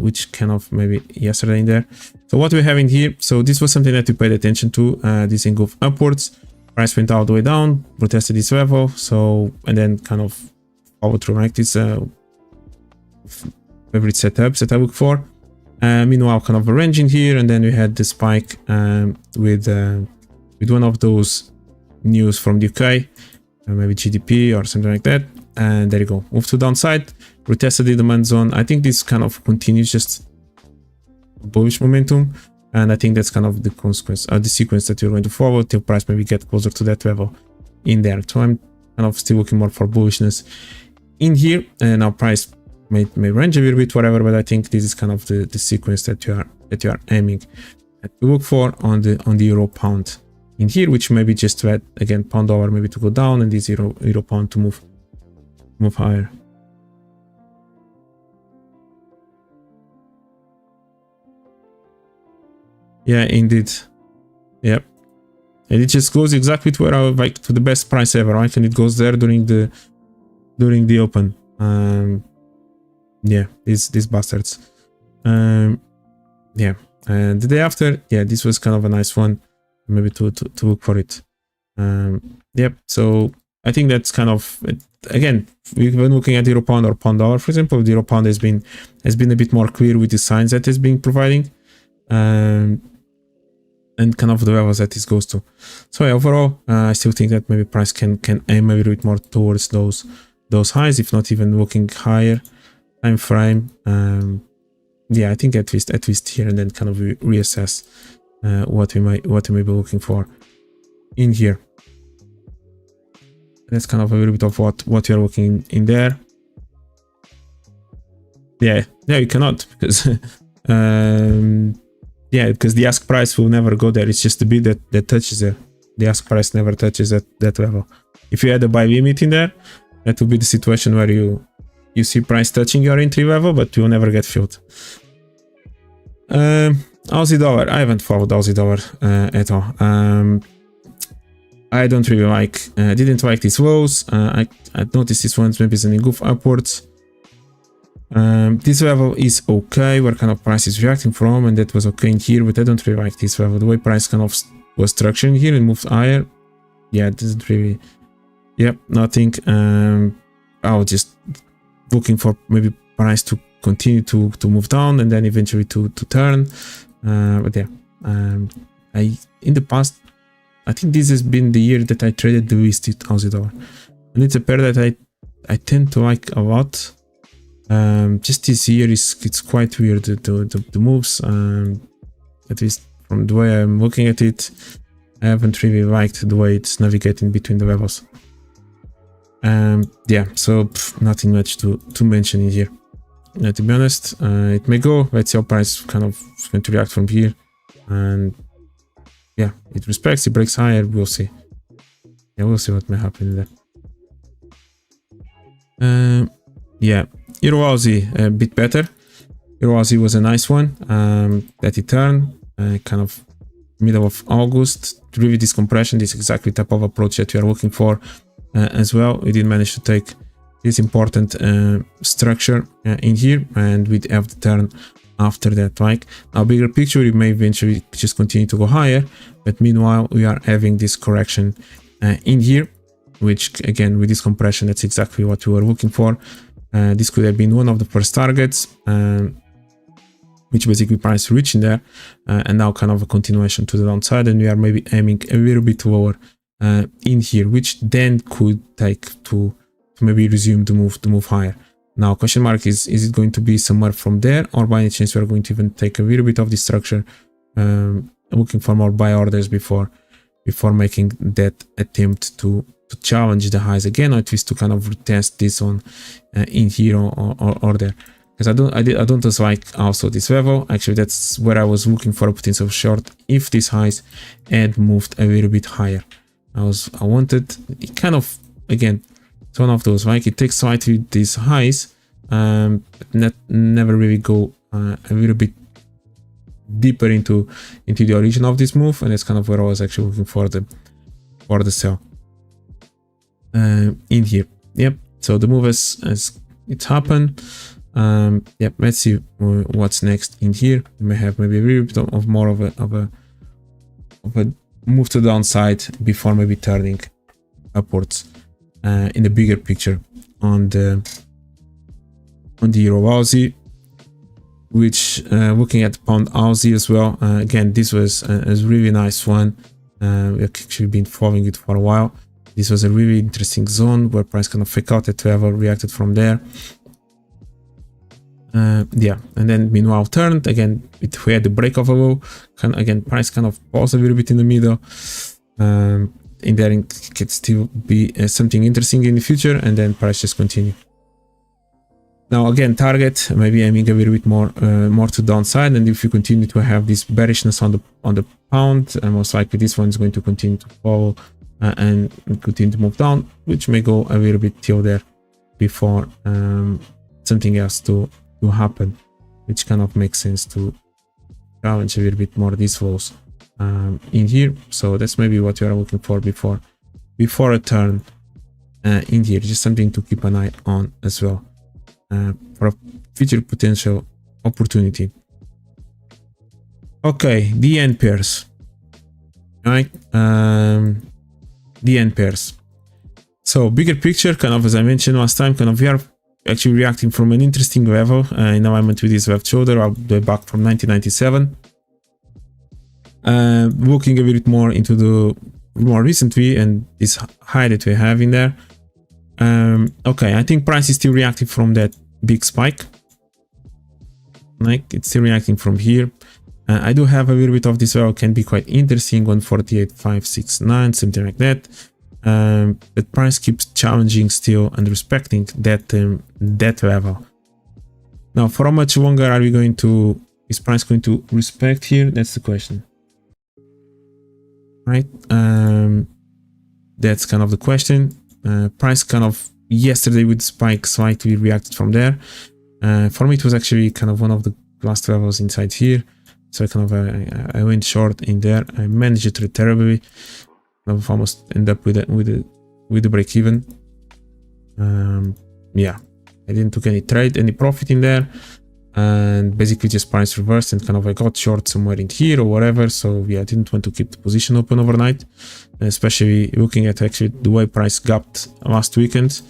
which kind of maybe yesterday in there. So what we have in here, so this was something that we paid attention to. This engulf upwards. Price went all the way down, retested this level, so, and then kind of followed through like this favorite setups that I look for. Meanwhile, kind of a range in here, and then we had the spike with one of those news from the UK, maybe GDP or something like that, and there you go. Move to downside, retested the demand zone. I think this kind of continues just bullish momentum. And I think that's kind of the consequence, the sequence that you're going to follow till price maybe get closer to that level in there. So I'm kind of still looking more for bullishness in here. And now price may range a little bit, whatever, but I think this is kind of the sequence that you are aiming to look for on the euro pound in here, which maybe just to add again pound dollar maybe to go down, and this euro pound to move higher. Yeah, indeed. Yep. And it just goes exactly to where I would like, to the best price ever, right? And it goes there during the open. Yeah, these bastards. Yeah. And the day after, yeah, this was kind of a nice one, maybe to look for it. Yep. So I think that's kind of, again, we've been looking at euro pound or pound dollar, for example. The euro pound has been a bit more clear with the signs that it's been providing. And kind of the levels that this goes to. So yeah, overall, I still think that maybe price can aim a little bit more towards those highs, if not even looking higher time frame. Yeah, I think at least here, and then kind of reassess what we may be looking for in here. That's kind of a little bit of what you're looking in there. Yeah, you cannot, because yeah, because the ask price will never go there. It's just the bid that touches there. The ask price never touches that level. If you had a buy limit in there, that will be the situation where you see price touching your entry level, but you will never get filled. Aussie dollar. I haven't followed Aussie dollar at all. I don't really didn't like these lows. I noticed this one's maybe is an engulf upwards. This level is okay, where kind of price is reacting from, and that was okay in here, but I don't really like this level. The way price kind of was structuring here and moved higher. Yeah, it doesn't really. Yep, nothing. I was just looking for maybe price to continue to move down and then eventually to turn. But yeah, in the past, I think this has been the year that I traded the least Aussie dollar, and it's a pair that I tend to like a lot. Just this year it's quite weird, the moves, at least from the way I'm looking at it. I haven't really liked the way it's navigating between the levels. Yeah, so nothing much to mention in here. To be honest, it may go. Let's see how price kind of is going to react from here. And yeah, it respects, it breaks higher, we'll see. Yeah, we'll see what may happen there. Yeah, EURUSD a bit better. EURUSD was a nice one that it turned kind of middle of August. Really, this compression, this exactly type of approach that we are looking for as well. We did manage to take this important structure in here, and we have the turn after that. Like, now bigger picture, it may eventually just continue to go higher, but meanwhile we are having this correction in here, which again with this compression, that's exactly what we were looking for. This could have been one of the first targets, which basically price reaching there, and now kind of a continuation to the downside, and we are maybe aiming a little bit lower in here, which then could take to maybe resume the move higher. Now question mark is it going to be somewhere from there, or by any chance we are going to even take a little bit of this structure, looking for more buy orders before making that attempt to challenge the highs again, or at least to kind of retest this on in here or there. Because I don't just like also this level. Actually, that's where I was looking for a potential short if these highs had moved a little bit higher. I wanted it kind of, again, it's one of those, like it takes slightly these highs, but never really go a little bit deeper into the origin of this move, and that's kind of where I was actually looking for the sell in here. Yep. So the move has it's happened. Yep. Let's see what's next in here. We may have maybe a little bit of more of a move to the downside before maybe turning upwards in the bigger picture on the EURUSD, which looking at pound AUDUSD as well. Again, this was a really nice one. We've actually been following it for a while. This was a really interesting zone where price kind of fake out at level, reacted from there. Yeah, and then meanwhile turned again. We had the break of a low. Again, price kind of paused a little bit in the middle. In there, it could still be something interesting in the future, and then price just continue. Now again, target maybe aiming a little bit more to downside, and if you continue to have this bearishness on the pound, most likely this one is going to continue to fall and continue to move down, which may go a little bit till there before something else to happen, which kind of makes sense to challenge a little bit more these flows in here. So that's maybe what you are looking for before a turn in here. Just something to keep an eye on as well for a future potential opportunity. Okay, the end pairs, right? The end pairs. So bigger picture, kind of as I mentioned last time, kind of we are actually reacting from an interesting level in alignment with this left shoulder all the way back from 1997. Looking a bit more into the more recently and this high that we have in there. Okay, I think price is still reacting from that big spike. Like it's still reacting from here. I do have a little bit of this level, can be quite interesting, 148.569, something like that. But price keeps challenging still and respecting that level. Now, for how much longer are we going to? Is price going to respect here? That's the question, right? That's kind of the question. Price kind of yesterday with spike slightly reacted from there. For me, it was actually kind of one of the last levels inside here. So I went short in there. I managed it terribly. I've almost end up with the break even. Yeah, I didn't took any profit in there, and basically just price reversed and kind of I got short somewhere in here or whatever. So yeah, I didn't want to keep the position open overnight, especially looking at actually the way price gapped last weekend.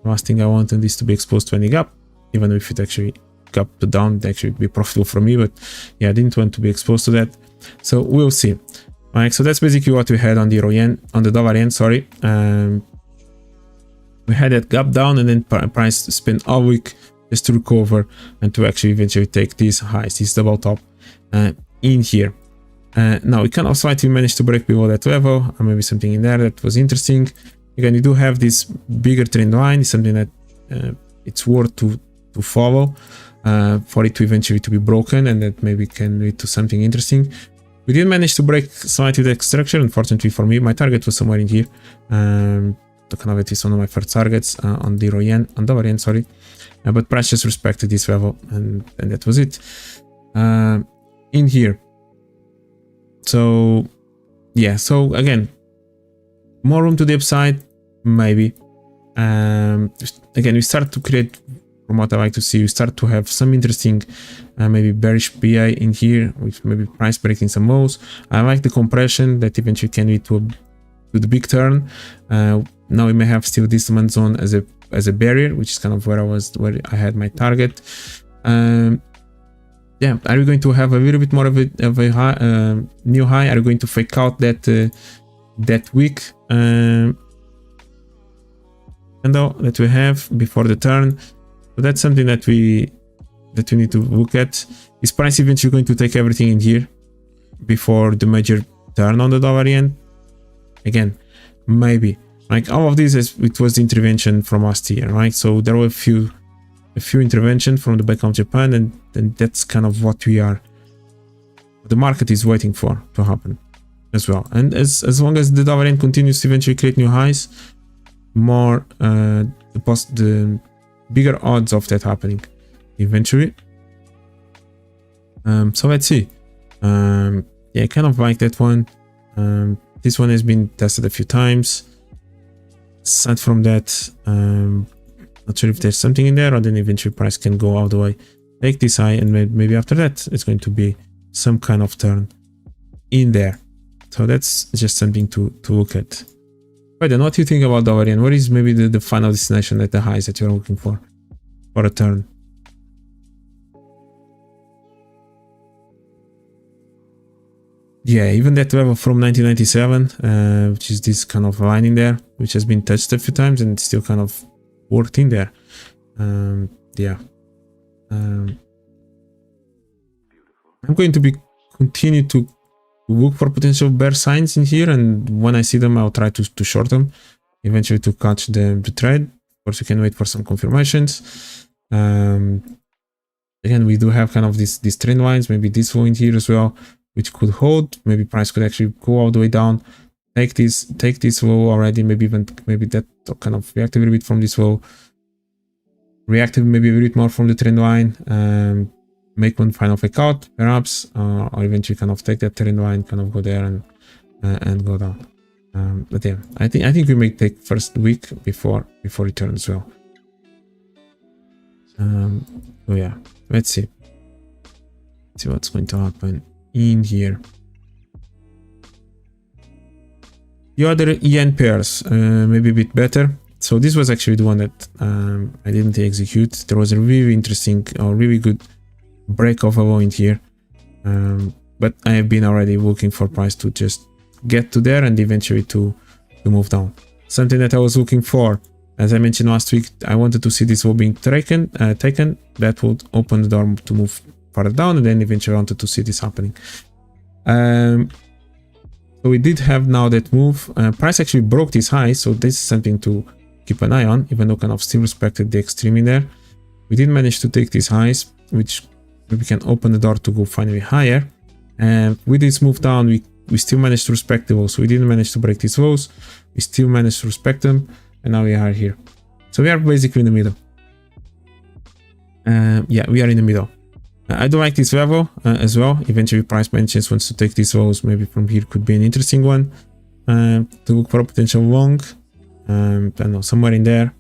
Last thing I wanted is to be exposed to any gap, even if it actually gapped down, it actually would be profitable for me. But yeah, I didn't want to be exposed to that. So we'll see. Right, so that's basically what we had on the euro yen, on the dollar yen, sorry. We had that gap down, and then price spent all week just to recover and to actually eventually take these highs, this double top in here. Now we kind of slightly managed to break below that level, or maybe something in there that was interesting. Again, you do have this bigger trend line, it's something that it's worth to follow for it to eventually to be broken, and that maybe can lead to something interesting. We did manage to break slightly that structure, unfortunately for me. My target was somewhere in here. To kind of at least one of my first targets on dollar yen, sorry. But price just respected this level, and that was it. In here. So yeah, so again, more room to the upside, maybe. Again, we start to create, from what I like to see, we start to have some interesting maybe bearish PI in here, with maybe price breaking some lows. I like the compression that eventually can lead to the big turn. Now we may have still this demand zone as a barrier, which is kind of where I had my target. Yeah, are we going to have a little bit more of a high, new high? Are we going to fake out that weak candle that we have before the turn? So that's something that we need to look at. Is price eventually going to take everything in here before the major turn on the dollar yen? Again, maybe. Like all of this, it was the intervention from last year, right? So there were a few interventions from the Bank of Japan, and that's kind of what the market is waiting for to happen as well. And as long as the dollar yen continues to eventually create new highs, more the bigger odds of that happening eventually. So let's see. Yeah, kind of like that one. This one has been tested a few times. Aside from that, not sure if there's something in there, or then eventually price can go all the way, take this high, and maybe after that it's going to be some kind of turn in there. So that's just something to look at. Right then, what do you think about dollar yen? What is maybe the final destination at the highs that you're looking for a turn? Yeah, even that level from 1997, which is this kind of line in there, which has been touched a few times and it's still kind of worked in there. Yeah. I'm going to continue to look for potential bear signs in here, and when I see them, I'll try to short them, eventually to catch the trade. Of course, you can wait for some confirmations. Again, we do have kind of these trend lines, maybe this low in here as well, which could hold. Maybe price could actually go all the way down, take this low already, maybe that kind of react a little bit from this low, react maybe a little bit more from the trend line, make one final fake out perhaps, or eventually kind of take that trend line, kind of go there and go down. But yeah, I think we may take first week before return as well. So yeah, let's see what's going to happen in here. The other yen pairs, maybe a bit better. So this was actually the one that I didn't execute. There was a really interesting or really good break of a low in here, but I have been already looking for price to just get to there and eventually to move down. Something that I was looking for, as I mentioned last week, I wanted to see this low being taken. That would open the door to move further down, and then eventually I wanted to see this happening. So we did have now that move. Price actually broke this high, so this is something to keep an eye on, even though kind of still respected the extreme in there. We did manage to take these highs, which we can open the door to go finally higher. And with this move down, we still managed to respect the lows. So we didn't manage to break these lows. We still managed to respect them, and now we are here. So we are basically in the middle. Yeah, we are in the middle. I do like this level as well. Eventually price mentions wants to take these lows. Maybe from here could be an interesting one to look for a potential long. I don't know, somewhere in there,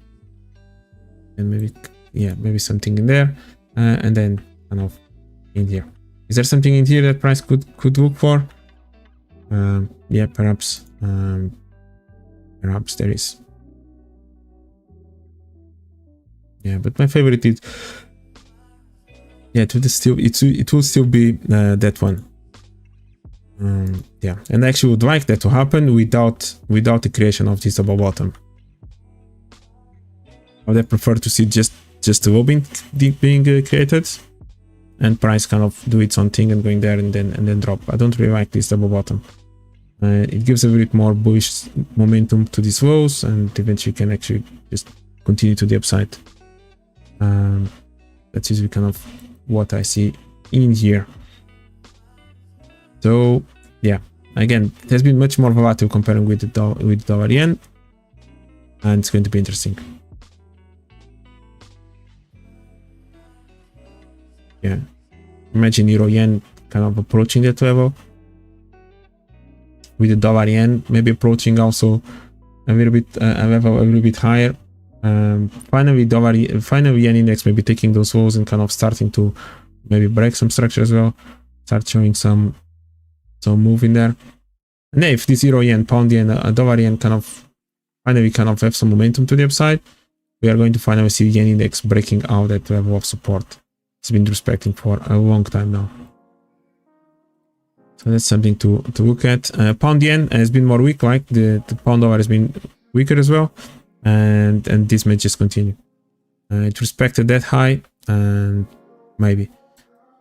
and maybe something in there, and then kind of in here. Is there something in here that price could look for? Yeah, perhaps there is. Yeah, but my favorite is, yeah, it will still be that one. Yeah, and I actually would like that to happen without the creation of this double bottom. I would prefer to see just just the low being created, and price kind of do its own thing and going there and then drop. I don't really like this double bottom. It gives a bit more bullish momentum to these lows, and eventually can actually just continue to the upside. That's usually kind of what I see in here. So yeah, again, it has been much more volatile comparing with the dollar yen, and it's going to be interesting. Yeah, imagine euro yen kind of approaching that level, with the dollar yen maybe approaching also a little bit a level a little bit higher. Finally yen index maybe taking those lows and kind of starting to maybe break some structure as well, start showing some move in there. And if this euro yen, pound yen, dollar yen kind of finally have some momentum to the upside, we are going to finally see yen index breaking out that level of support it's been respecting for a long time now. So that's something to look at. Pound yen has been more weak, right? The pound dollar has been weaker as well, and this may just continue. It respected that high, and maybe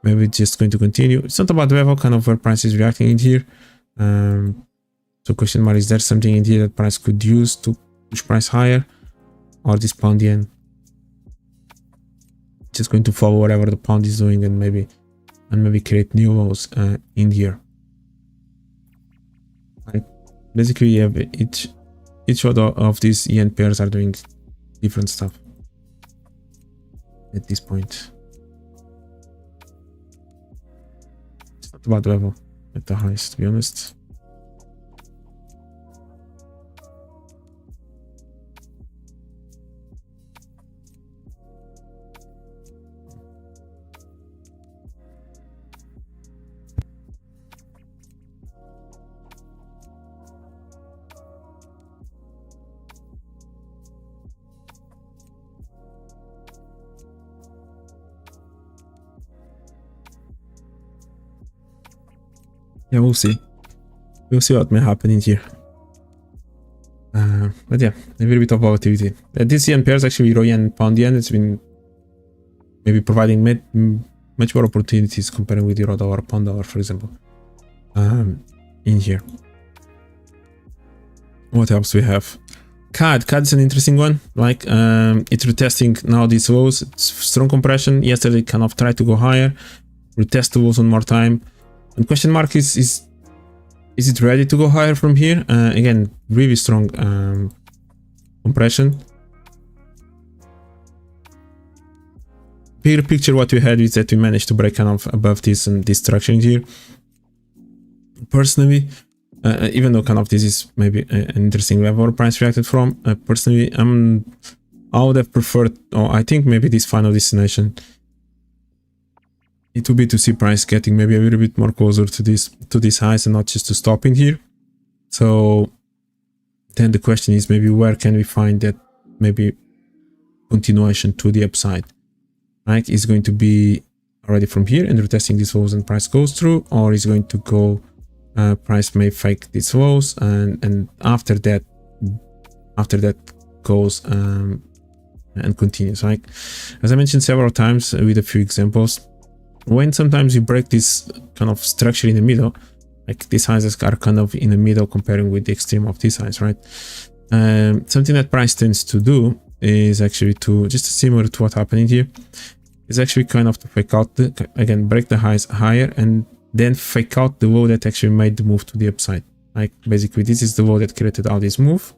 it's just going to continue. It's not about the level, kind of where price is reacting in here. So question mark, is there something in here that price could use to push price higher, or this pound yen just going to follow whatever the pound is doing and maybe create new lows in here. Like basically, you have each of these yen pairs are doing different stuff at this point. It's not about the level at the highest, to be honest. Yeah, we'll see. We'll see what may happen in here. But yeah, a little bit of volatility. This yen pairs, actually, euro yen, pound yen, it's been maybe providing much more opportunities comparing with euro dollar, pound dollar, for example. In here. What else we have? CAD. CAD is an interesting one. Like, it's retesting now these lows. It's strong compression. Yesterday kind of tried to go higher. Retest the lows one more time. And question mark is it ready to go higher from here? Again, really strong compression. Bigger picture, what we had is that we managed to break kind of above this and this structure in here. Personally, even though kind of this is maybe an interesting level where price reacted from, personally, I would have preferred, or I think maybe this final destination, it would be to see price getting maybe a little bit more closer to these highs and not just to stop in here. So then the question is maybe where can we find that maybe continuation to the upside? Right? Is going to be already from here and retesting these lows and price goes through, or is going to go price may fake these lows and after that goes and continues. Right? As I mentioned several times with a few examples, when sometimes you break this kind of structure in the middle, like these highs are kind of in the middle comparing with the extreme of these highs, right? Something that price tends to do is actually to, just similar to what happened here, is actually kind of to fake out, again, break the highs higher and then fake out the low that actually made the move to the upside. Like basically this is the low that created all this move.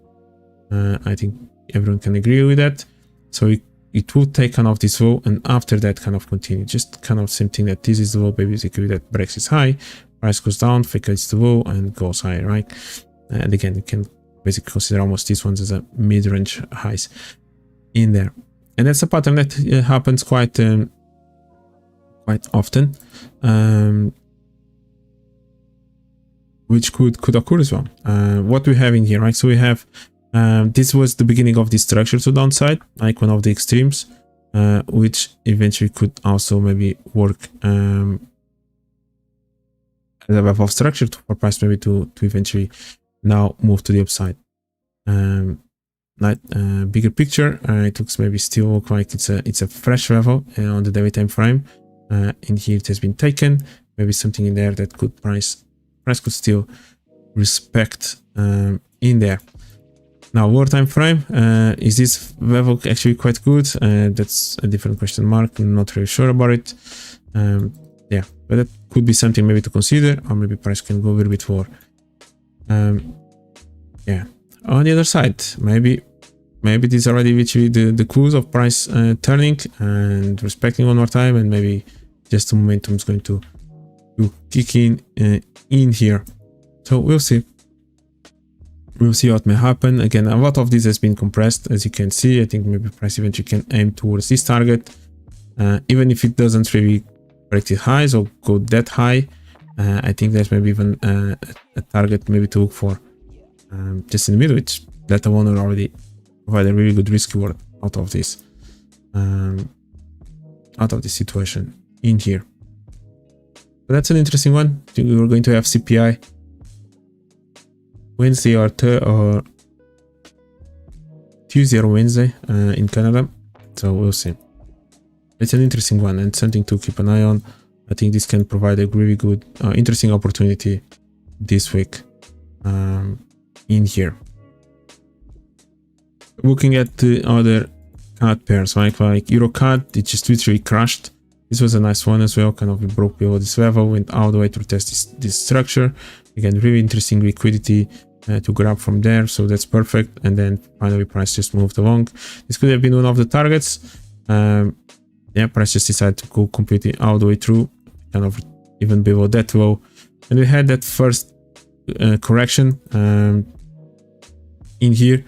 I think everyone can agree with that. So it will take kind of this low and after that kind of continue, just kind of same thing that this is the low basically that breaks its high, price goes down, fakes the low and goes higher, right? And again, you can basically consider almost these ones as a mid-range highs in there, and that's a pattern that happens quite often, which could occur as well. What we have in here, right? So we have this was the beginning of this structure to downside, like one of the extremes, which eventually could also maybe work as a level of structure for price maybe to eventually now move to the upside. bigger picture, it looks maybe still look like it's a fresh level on the daily time frame. In here it has been taken. Maybe something in there that could price could still respect in there. Now, lower time frame, is this level actually quite good? That's a different question mark. I'm not really sure about it. Yeah, but that could be something maybe to consider, or maybe price can go a little bit lower. Yeah, on the other side, maybe this is already literally the clues of price turning and respecting one more time, and maybe just the momentum is going to kick in here. So we'll see. We'll see what may happen. Again, a lot of this has been compressed, as you can see. I think maybe price eventually can aim towards this target, even if it doesn't really break it highs or go that high. I think there's maybe even a target maybe to look for just in the middle, which that alone will already provide a really good risk reward out of this situation in here. But that's an interesting one. I think we were going to have CPI Wednesday or Tuesday or Wednesday in Canada, so we'll see. It's an interesting one and something to keep an eye on. I think this can provide a really good, interesting opportunity this week in here. Looking at the other CAD pairs, like EURCAD, it just literally crashed. This was a nice one as well, kind of broke below this level, went all the way to test this structure. Again, really interesting liquidity to grab from there, so that's perfect. And then finally price just moved along. This could have been one of the targets. Yeah, price just decided to go completely all the way through, kind of even below that low. And we had that first correction in here.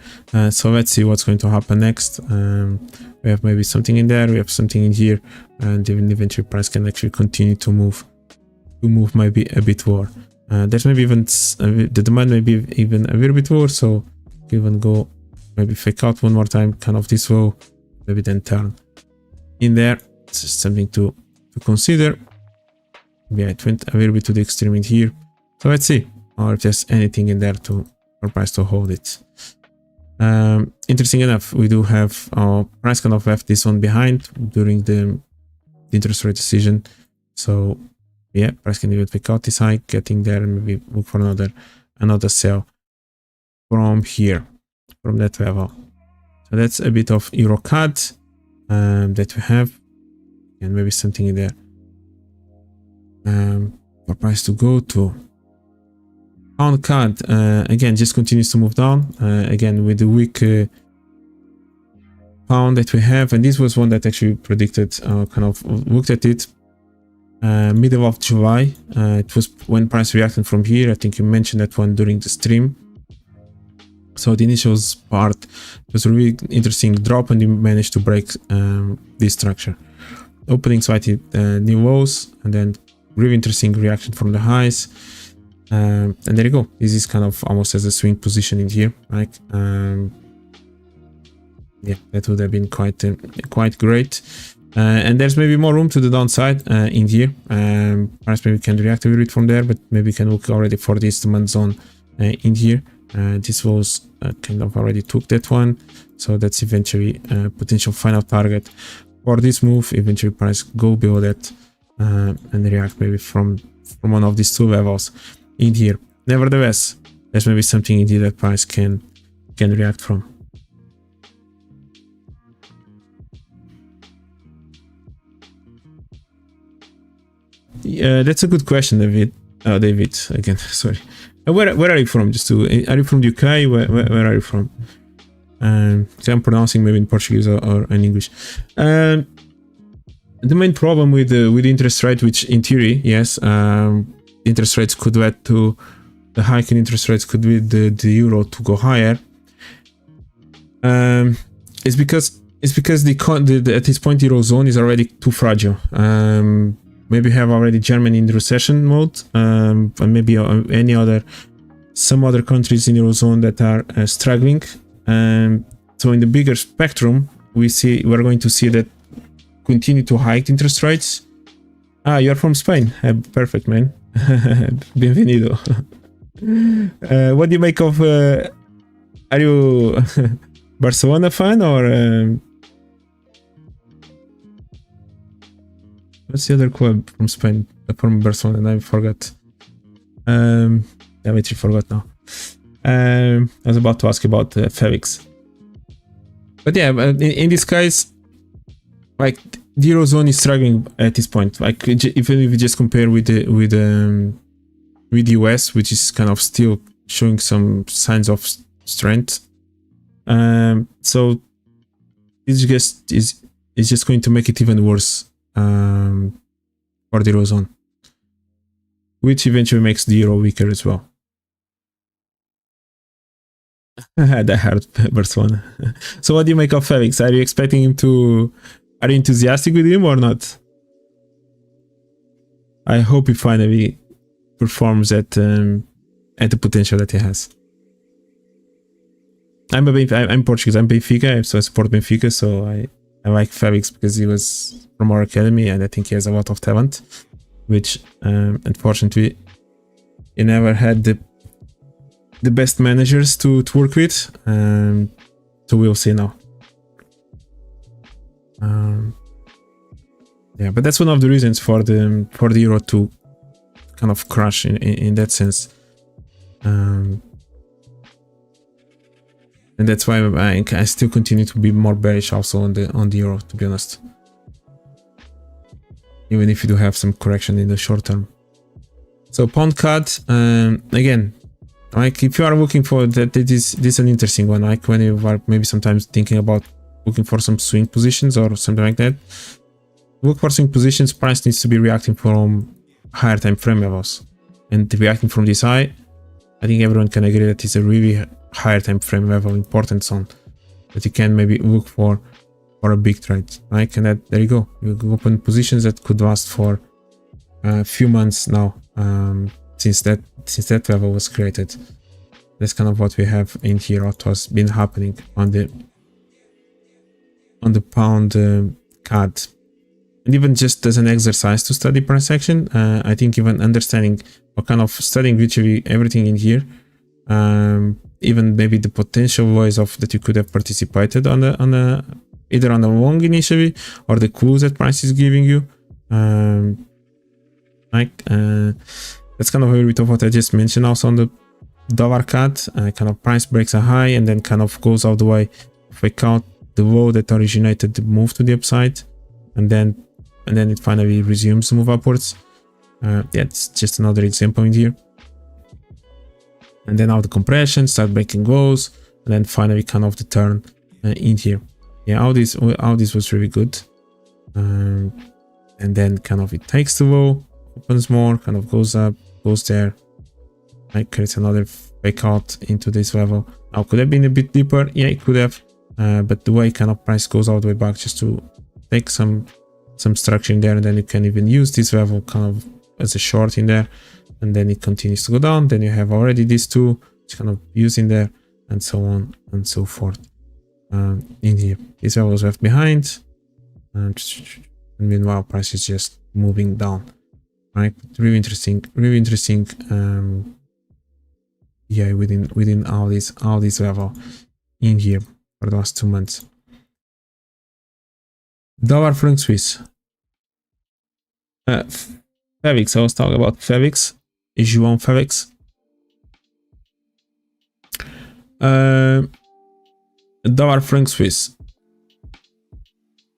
So let's see what's going to happen next. We have maybe something in there, we have something in here, and even eventually price can actually continue to move maybe a bit lower. There's maybe even the demand maybe even a little bit lower, so even go maybe fake out one more time, kind of this low, maybe then turn in there. It's just something to consider. Yeah, it went a little bit to the extreme in here, so let's see, or if there's anything in there for price to hold it. Interesting enough, we do have our price kind of left this one behind during the interest rate decision, so yeah, price can even pick out this high, getting there, and maybe look for another sell from here, from that level. So that's a bit of EURCAD that we have, and maybe something in there for price to go to. Pound CAD again just continues to move down, again with the weak pound that we have, and this was one that actually predicted, kind of looked at it middle of July. It was when price reacted from here. I think you mentioned that one during the stream. So the initial part was a really interesting drop, and you managed to break this structure, opening slightly new lows, and then really interesting reaction from the highs. And there you go. This is kind of almost as a swing position in here, right? Yeah, that would have been quite great. And there's maybe more room to the downside in here. Price maybe can react a little bit from there, but maybe can look already for this demand zone in here. This was kind of already took that one, so that's eventually a potential final target for this move. Eventually price go below that and react maybe from one of these two levels in here. Nevertheless, there's maybe something in here that price can react from. Yeah, that's a good question, David. David again. Sorry. Where are you from? Are you from the UK? Where are you from? So I'm pronouncing maybe in Portuguese or in English. The main problem with the interest rate, which in theory, yes, interest rates could lead to the hike in interest rates could lead the euro to go higher. It's because at this point eurozone is already too fragile. Maybe have already Germany in the recession mode, and maybe some other countries in the Eurozone that are struggling. So in the bigger spectrum, we're going to see that continue to hike interest rates. You're from Spain. Perfect, man. Bienvenido. What do you make of? Are you Barcelona fan or what's the other club from Spain? From Barcelona, I forgot. I literally forgot now. I was about to ask about FEVIX. But yeah, in this case, like the Eurozone is struggling at this point. Like even if you just compare with the US, which is kind of still showing some signs of strength. So it's just going to make it even worse for the Eurozone, which eventually makes the Euro weaker as well. That hurt Barcelona. So what do you make of FEVIX? Are you expecting him to... Are you enthusiastic with him or not? I hope he finally performs at the potential that he has. I'm Portuguese. I'm Benfica, so I support Benfica. So I like FEVIX because he was from our academy, and I think he has a lot of talent, which unfortunately he never had the best managers to work with. So we'll see now. Yeah, but that's one of the reasons for the euro to kind of crash in that sense. And that's why I still continue to be more bearish also on the euro, to be honest. Even if you do have some correction in the short term. So pound CAD, again, like if you are looking for that, this is an interesting one. Like when you are maybe sometimes thinking about looking for some swing positions or something like that. Look for swing positions. Price needs to be reacting from higher time frame levels, and reacting from this high, I think everyone can agree that it's a really higher time frame level important zone that you can maybe look for a big trade. Like, and that, there you go. You open positions that could last for a few months now, since that level was created. That's kind of what we have in here. What has been happening on the pound CAD. And even just as an exercise to study price action, I think even understanding what kind of studying literally everything in here, even maybe the potential ways of that you could have participated on either on the long initially or the clues that price is giving you. That's kind of a bit of what I just mentioned also on the dollar CAD. Kind of price breaks a high and then kind of goes all the way, fake out the low that originated the move to the upside, and then it finally resumes the move upwards. Yeah, it's just another example in here. And then all the compression start breaking lows, and then finally kind of the turn in here. Yeah, all this was really good. And then kind of it takes the low, opens more, kind of goes up, goes there, like creates another fake out into this level. Now could have been a bit deeper, yeah, it could have. But the way kind of price goes all the way back just to take some structure in there, and then you can even use this level kind of as a short in there, and then it continues to go down. Then you have already these two which kind of using there, and so on and so forth. In here, this level was left behind, and meanwhile price is just moving down. Right, really interesting. Yeah, within all this level in here for the last 2 months. Dollar franc Swiss. FEVIX, I was talking about FEVIX. Is you on FEVIX? Dollar franc Swiss.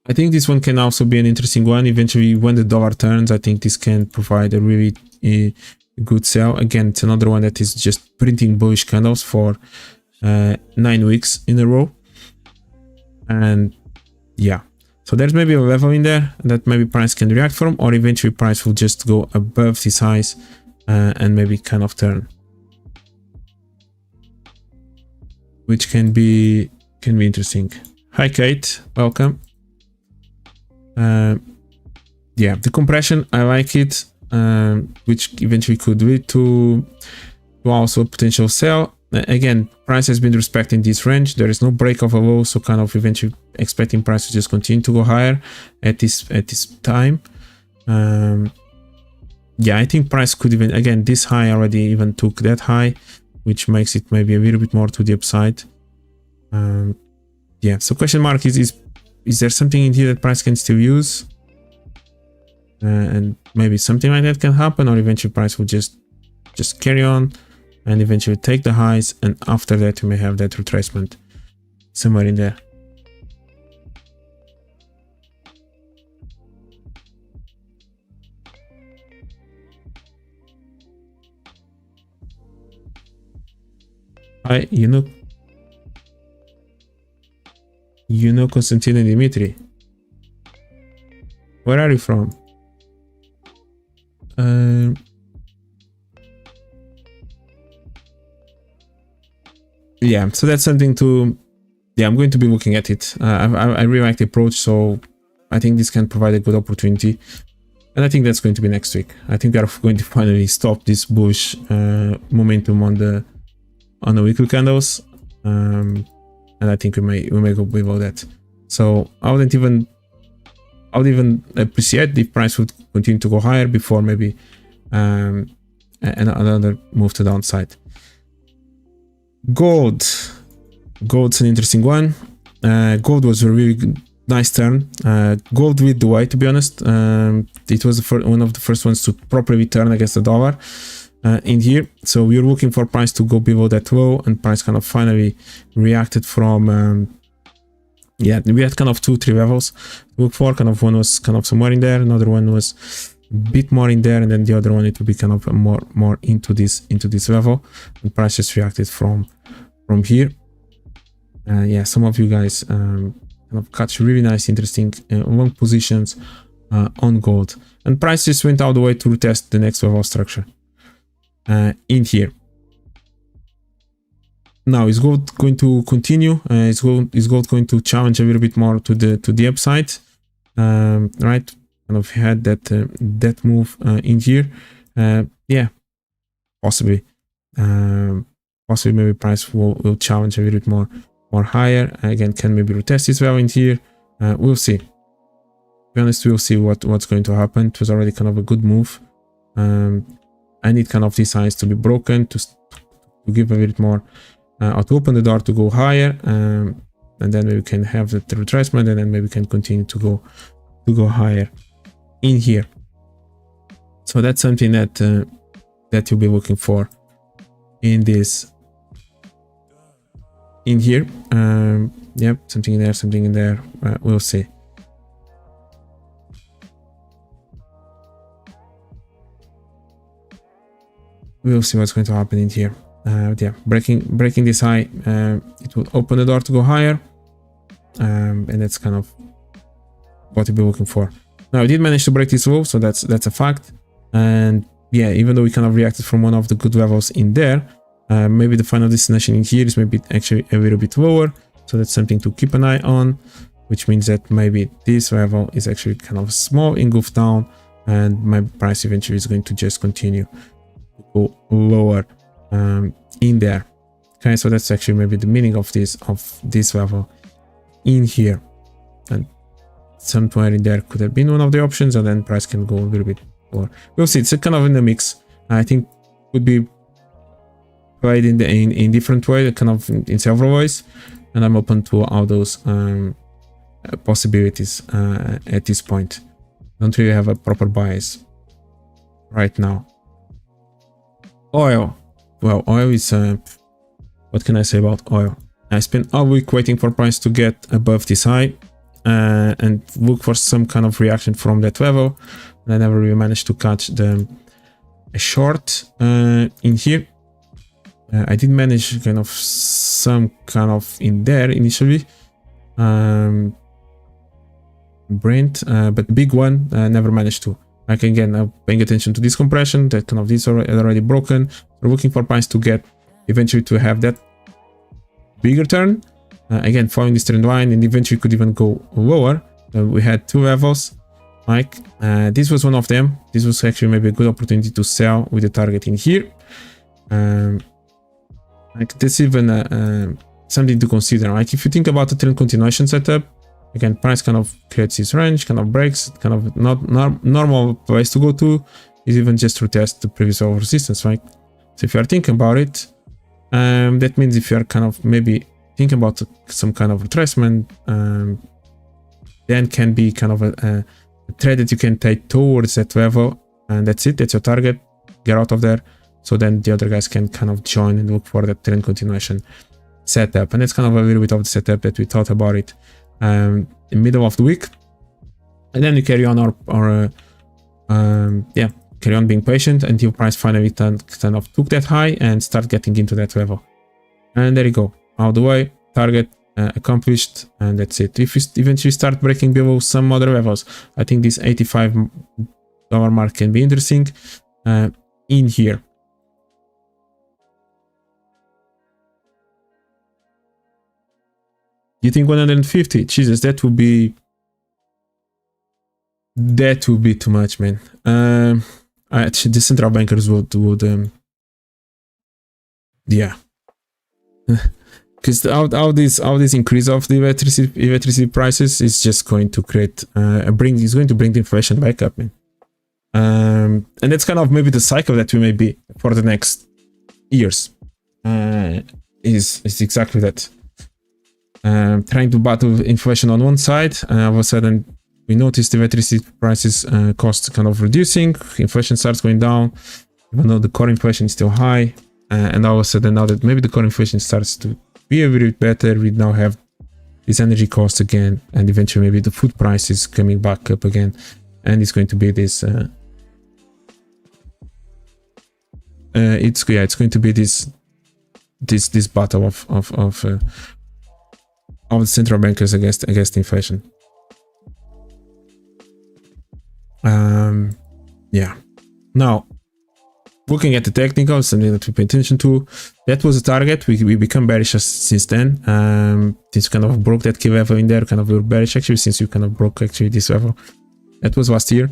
I think this one can also be an interesting one. Eventually, when the dollar turns, I think this can provide a really good sell. Again, it's another one that is just printing bullish candles for 9 weeks in a row. And yeah, so there's maybe a level in there that maybe price can react from, or eventually price will just go above these highs and maybe kind of turn, which can be interesting. Hi Kate, welcome. Yeah, the compression, I like it, which eventually could lead to also a potential sell. Again, price has been respecting this range. There is no break of a low, so kind of eventually expecting price to just continue to go higher at this time. Yeah, I think price could even, again, this high already even took that high, which makes it maybe a little bit more to the upside. yeah, so question mark is there something in here that price can still use? And maybe something like that can happen, or eventually price will just carry on and eventually take the highs, and after that we may have that retracement somewhere in there. Hi, you know Konstantin and Dimitri. Where are you from? Yeah, so that's something to, yeah, I'm going to be looking at it. I really like the approach, so I think this can provide a good opportunity, and I think that's going to be next week. I think we are going to finally stop this bullish momentum on the weekly candles, and I think we may go below that. So I would even appreciate if price would continue to go higher before maybe another move to the downside. Gold's an interesting one. Gold was a really nice turn. Gold with the way, to be honest. It was one of the first ones to properly turn against the dollar in here. So we were looking for price to go below that low, and price kind of finally reacted from yeah, we had kind of 2-3 levels to look for. Kind of one was kind of somewhere in there, another one was a bit more in there, and then the other one it will be kind of more into this level, and price just reacted from here. Yeah, some of you guys kind of catch really nice, interesting long positions on gold, and price just went all the way to retest the next level of structure in here. Now, is gold going to continue? Is gold going to challenge a little bit more to the upside? Right, kind of had that move in here. Yeah, possibly. Possibly maybe price will challenge a little bit more higher. Again, can maybe retest this well in here. We'll see. To be honest, we'll see what's going to happen. It was already kind of a good move. I need kind of these highs to be broken to give a bit more, to open the door to go higher, and then we can have the retracement, and then maybe we can continue to go higher in here. So that's something that you'll be looking for in this. In here, yep, something in there, we'll see. We'll see what's going to happen in here. Yeah, breaking this high, it will open the door to go higher, and that's kind of what we'll be looking for. Now, we did manage to break this low, so that's a fact. And yeah, even though we kind of reacted from one of the good levels in there, maybe the final destination in here is maybe actually a little bit lower, so that's something to keep an eye on, which means that maybe this level is actually kind of a small engulf down, and my price eventually is going to just continue to go lower in there. Okay, so that's actually maybe the meaning of this level in here, and somewhere in there could have been one of the options, and then price can go a little bit lower. We'll see. It's kind of in the mix. I think could be played in different ways, kind of in several ways, and I'm open to all those possibilities at this point. Don't really have a proper bias right now. Oil. Well, oil is what can I say about oil? I spent all week waiting for price to get above this high and look for some kind of reaction from that level, and I never really managed to catch a short in here. I did manage kind of some kind of in there initially, Brent, but the big one never managed to. Like, again, I'm paying attention to this compression, that kind of this already broken. We're looking for price to get eventually to have that bigger turn, again following this trend line, and eventually could even go lower. We had two levels, like this was one of them. This was actually maybe a good opportunity to sell with the target in here. Like, this even something to consider. Like, if you think about the trend continuation setup, again, price kind of creates this range, kind of breaks, kind of not normal place to go to is even just to test the previous level resistance, right? So if you are thinking about it, that means if you are kind of maybe think about some kind of retracement, then can be kind of a trade that you can take towards that level, and that's it. That's your target. Get out of there. So then the other guys can kind of join and look for that trend continuation setup. And that's kind of a little bit of the setup that we thought about it in the middle of the week. And then we carry on carry on being patient until price finally kind of took that high and start getting into that level. And there you go. Out of the way, target accomplished, and that's it. If you eventually start breaking below some other levels, I think this $85 mark can be interesting in here. You think 150? Jesus, that would be too much, man. Actually, the central bankers would yeah, because all this increase of the electricity prices is just going to create is going to bring the inflation back up, man. And that's kind of maybe the cycle that we may be for the next years. Is exactly that. Trying to battle inflation on one side, all of a sudden we notice the electricity prices costs kind of reducing, inflation starts going down, even though the core inflation is still high, and all of a sudden, now that maybe the core inflation starts to be a little bit better, we now have this energy cost again, and eventually maybe the food price is coming back up again, and it's going to be this it's going to be this battle of the central bankers against inflation. Yeah. Now, looking at the technicals, something that we pay attention to, that was a target. We become bearish since then. This kind of broke that key level in there, kind of we were bearish actually since we kind of broke actually this level. That was last year.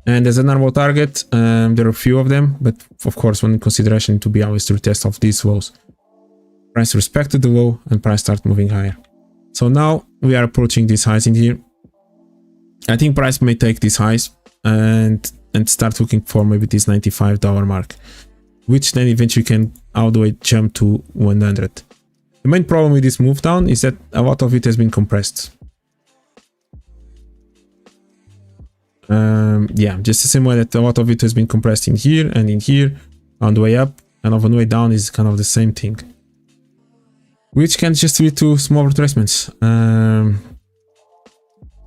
And as a normal target, there are a few of them, but of course, one consideration to be always to retest of these lows. Price respected the low and price start moving higher. So now we are approaching these highs in here. I think price may take these highs and start looking for maybe this $95 mark, which then eventually can all the way jump to 100. The main problem with this move down is that a lot of it has been compressed. Yeah, just the same way that a lot of it has been compressed in here and in here. On the way up and on the way down is kind of the same thing, which can just lead to small retracements.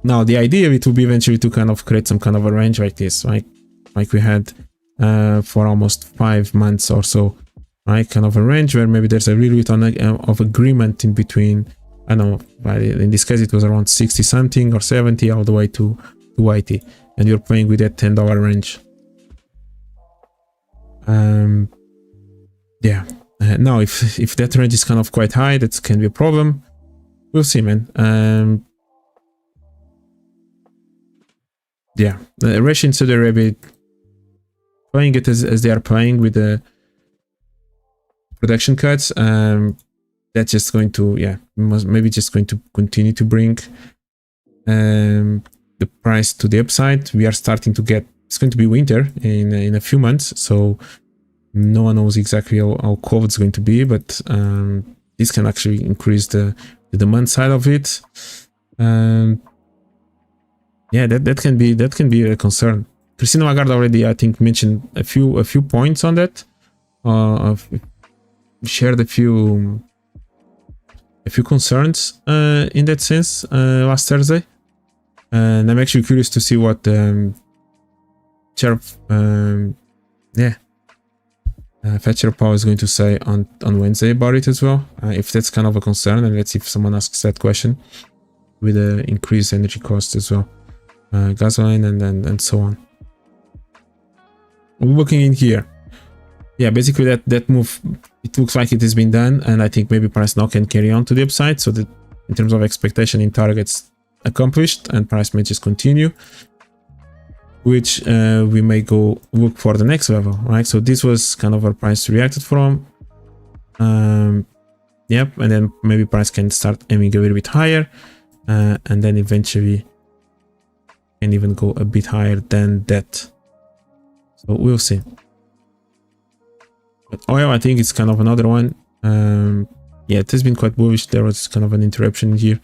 Now the idea of it will be eventually to kind of create some kind of a range like this, right? Like we had for almost 5 months or so, right? Kind of a range where maybe there's a little bit of agreement in between. I don't know, in this case it was around 60 something or 70 all the way to 80, and you're playing with that $10 range. Yeah. Now if that range is kind of quite high, that can be a problem. We'll see, man. Yeah, Russia and Saudi Arabia playing it as they are playing with the production cuts. That's just going to, maybe just going to continue to bring the price to the upside. We are starting to get, it's going to be winter in a few months, so no one knows exactly how cold it's going to be, but this can actually increase the demand side of it. Yeah, that can be a concern. Christina Lagarde already, I think, mentioned a few points on that. Shared a few concerns in that sense last Thursday, and I'm actually curious to see what Chair Fetcher Powell is going to say on Wednesday about it as well. If that's kind of a concern, and let's see if someone asks that question with the increased energy costs as well. Gasoline and so on. We're looking in here. Yeah, basically that move, it looks like it has been done, and I think maybe price now can carry on to the upside, so that in terms of expectation in targets accomplished, and price may just continue, which we may go look for the next level, right? So this was kind of where price reacted from. Yep, and then maybe price can start aiming a little bit higher, and then eventually can even go a bit higher than that. So we'll see. But oil, I think it's kind of another one. yeah, it has been quite bullish. There was kind of an interruption here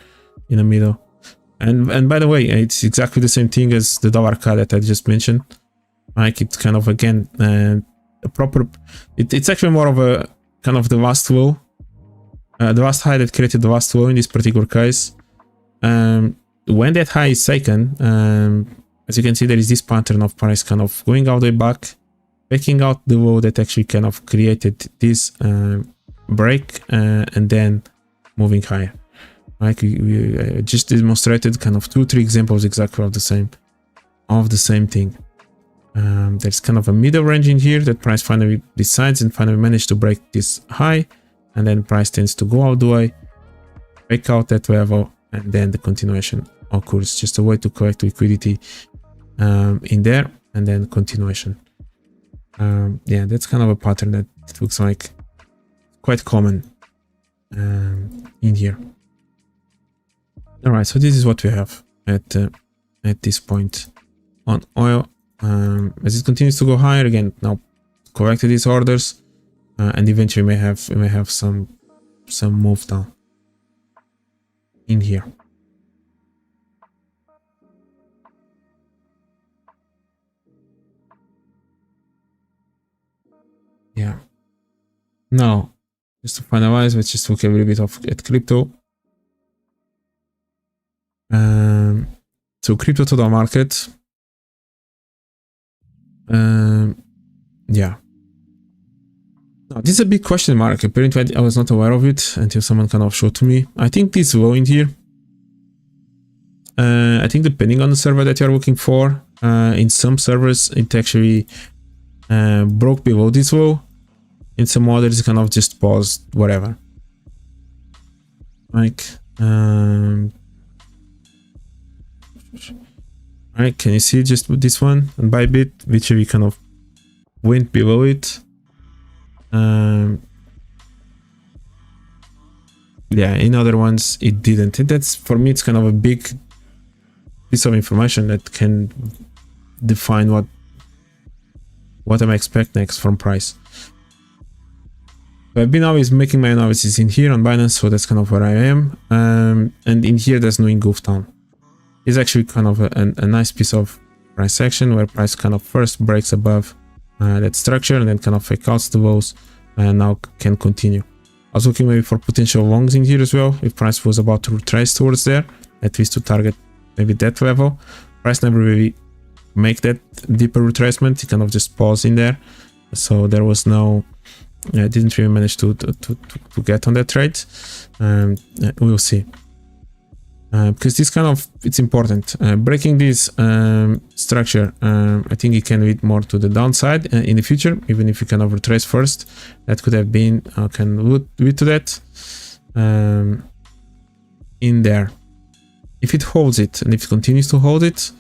in the middle. And by the way, it's exactly the same thing as the dollar CAD that I just mentioned. Like it's kind of, again, a proper, it's actually more of a kind of the last low, the last high that created the last low in this particular case. When that high is taken, as you can see, there is this pattern of price kind of going all the way back, backing out the low that actually kind of created this break, and then moving higher. Like we just demonstrated kind of 2-3 examples exactly of the same thing. There's kind of a middle range in here that price finally decides and finally managed to break this high, and then price tends to go all the way, break out that level, and then the continuation occurs. Just a way to collect liquidity in there, and then continuation. Yeah, that's kind of a pattern that it looks like quite common in here. All right, so this is what we have at this point on oil. As it continues to go higher, again, now collected these orders, and eventually we may have some move down in here. Yeah. Now, just to finalize, let's just look a little bit at crypto. So crypto total market. Yeah. Now, this is a big question mark. Apparently, I was not aware of it until someone kind of showed to me. I think this low in here. I think depending on the server that you're looking for, in some servers it actually broke below this low. In some others, it kind of just paused, whatever. Like, alright, can you see just with this one? And by bit, literally kind of went below it. Yeah, in other ones it didn't. And that's, for me, it's kind of a big piece of information that can define what I expect next from price. So I've been always making my analysis in here on Binance, so that's kind of where I am. And in here, there's no engulf down. It's actually kind of a nice piece of price action where price kind of first breaks above that structure and then kind of fake outs the lows and now can continue. I was looking maybe for potential longs in here as well. If price was about to retrace towards there, at least to target maybe that level. Price never really make that deeper retracement. It kind of just paused in there. So there was no, I didn't really manage to get on that trade. We'll see. Because this kind of, it's important. Breaking this structure, I think it can lead more to the downside in the future, even if you can retrace first. That could have been, can lead to that in there. If it holds it, and if it continues to hold it,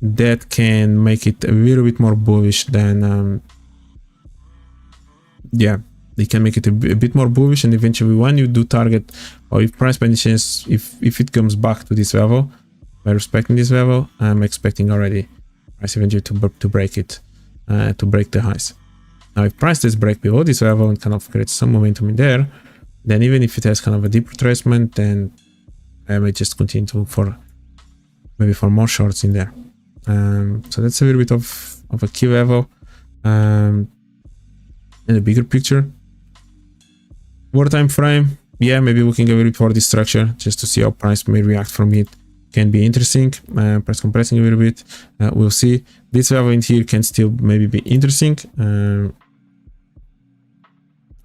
that can make it a little bit more bullish than, yeah, they can make it a bit more bullish, and eventually when you do target, or if price by any chance, if it comes back to this level, by respecting this level, I'm expecting already price eventually to break it, to break the highs. Now if price does break below this level and kind of creates some momentum in there, then even if it has kind of a deep retracement, then I may just continue to look for maybe for more shorts in there. So that's a little bit of a key level. In a bigger picture, what time frame? Yeah, maybe looking a little bit for this structure just to see how price may react from it can be interesting. Price compressing a little bit, we'll see. This level in here can still maybe be interesting.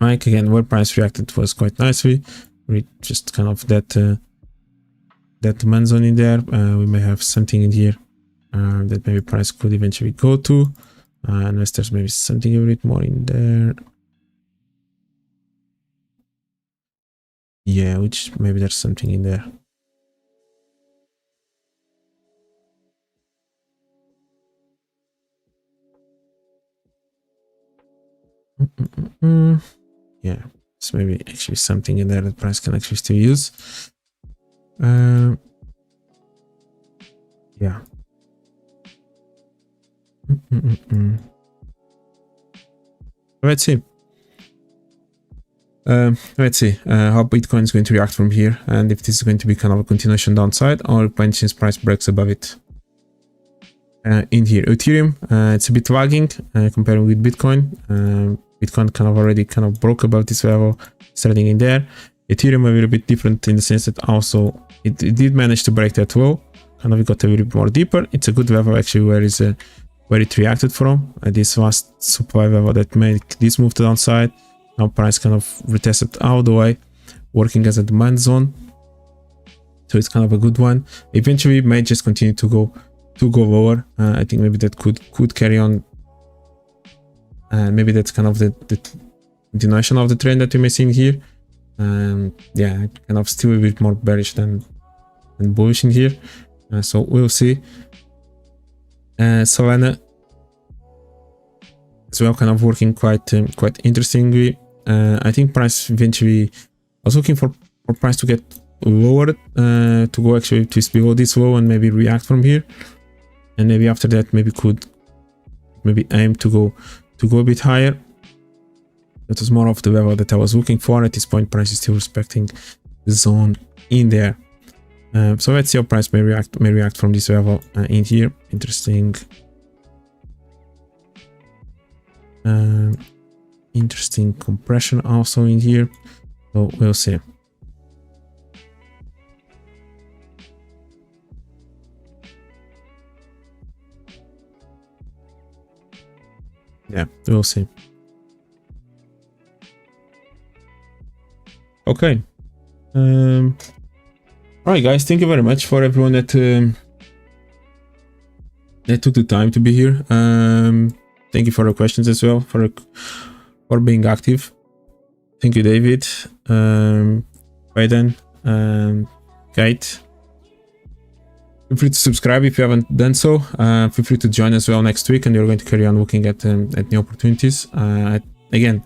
Like again, where price reacted was quite nicely. We just kind of that demand zone in there. We may have something in here that maybe price could eventually go to, unless there's maybe something a little bit more in there. Yeah, which maybe there's something in there. Yeah, so maybe actually something in there that price can actually still use. Yeah. Let's see. Let's see how Bitcoin is going to react from here, and if this is going to be kind of a continuation downside or if Binance price breaks above it. In here, Ethereum, it's a bit lagging comparing with Bitcoin. Bitcoin kind of already kind of broke above this level, starting in there. Ethereum a little bit different in the sense that also it did manage to break that low, kind of got a little bit more deeper. It's a good level actually where it reacted from. This last supply level that made this move to downside. Now price kind of retested all the way, working as a demand zone. So it's kind of a good one. Eventually it may just continue to go lower. I think maybe that could carry on. Maybe that's kind of the continuation of the trend that you may see in here. Yeah, kind of still a bit more bearish than bullish in here. So we'll see. Solana as well, kind of working quite interestingly. I think price eventually, I was looking for price to get lower, to go actually twist below this low and maybe react from here, and maybe after that maybe aim to go a bit higher. That was more of the level that I was looking for. At this point, price is still respecting the zone in there. So let's see how price may react from this level in here. Interesting. Interesting compression also in here. So we'll see. Yeah, we'll see. Okay. All right, guys. Thank you very much for everyone that took the time to be here. Thank you for the questions as well, for being active. Thank you, David, Biden, Kate. Feel free to subscribe if you haven't done so. Feel free to join as well next week, and we're going to carry on looking at new opportunities. Again,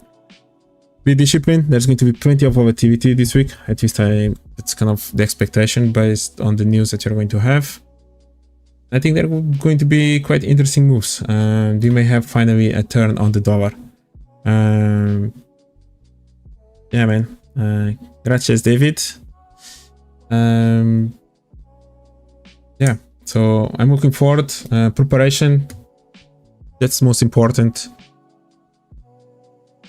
be disciplined. There's going to be plenty of volatility this week. At least it's kind of the expectation based on the news that you're going to have. I think they're going to be quite interesting moves. You may have finally a turn on the dollar. Yeah, man. Gracias, David. Yeah, so I'm looking forward. Preparation, that's the most important.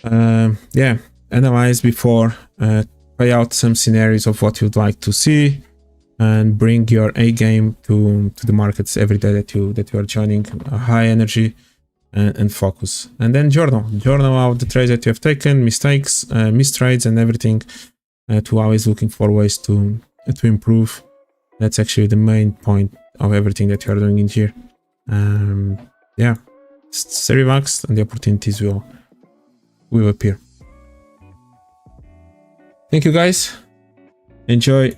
Yeah, analyze before, try out some scenarios of what you'd like to see, and bring your A game to the markets every day that you are joining. High energy and focus, and then journal out the trades that you have taken, mistakes, missed trades, and everything. To always looking for ways to improve. That's actually the main point of everything that you are doing in here. Yeah, stay relaxed, and the opportunities will appear. Thank you, guys. Enjoy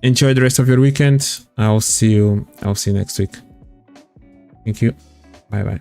the rest of your weekend. I'll see you next week. Thank you. Bye bye.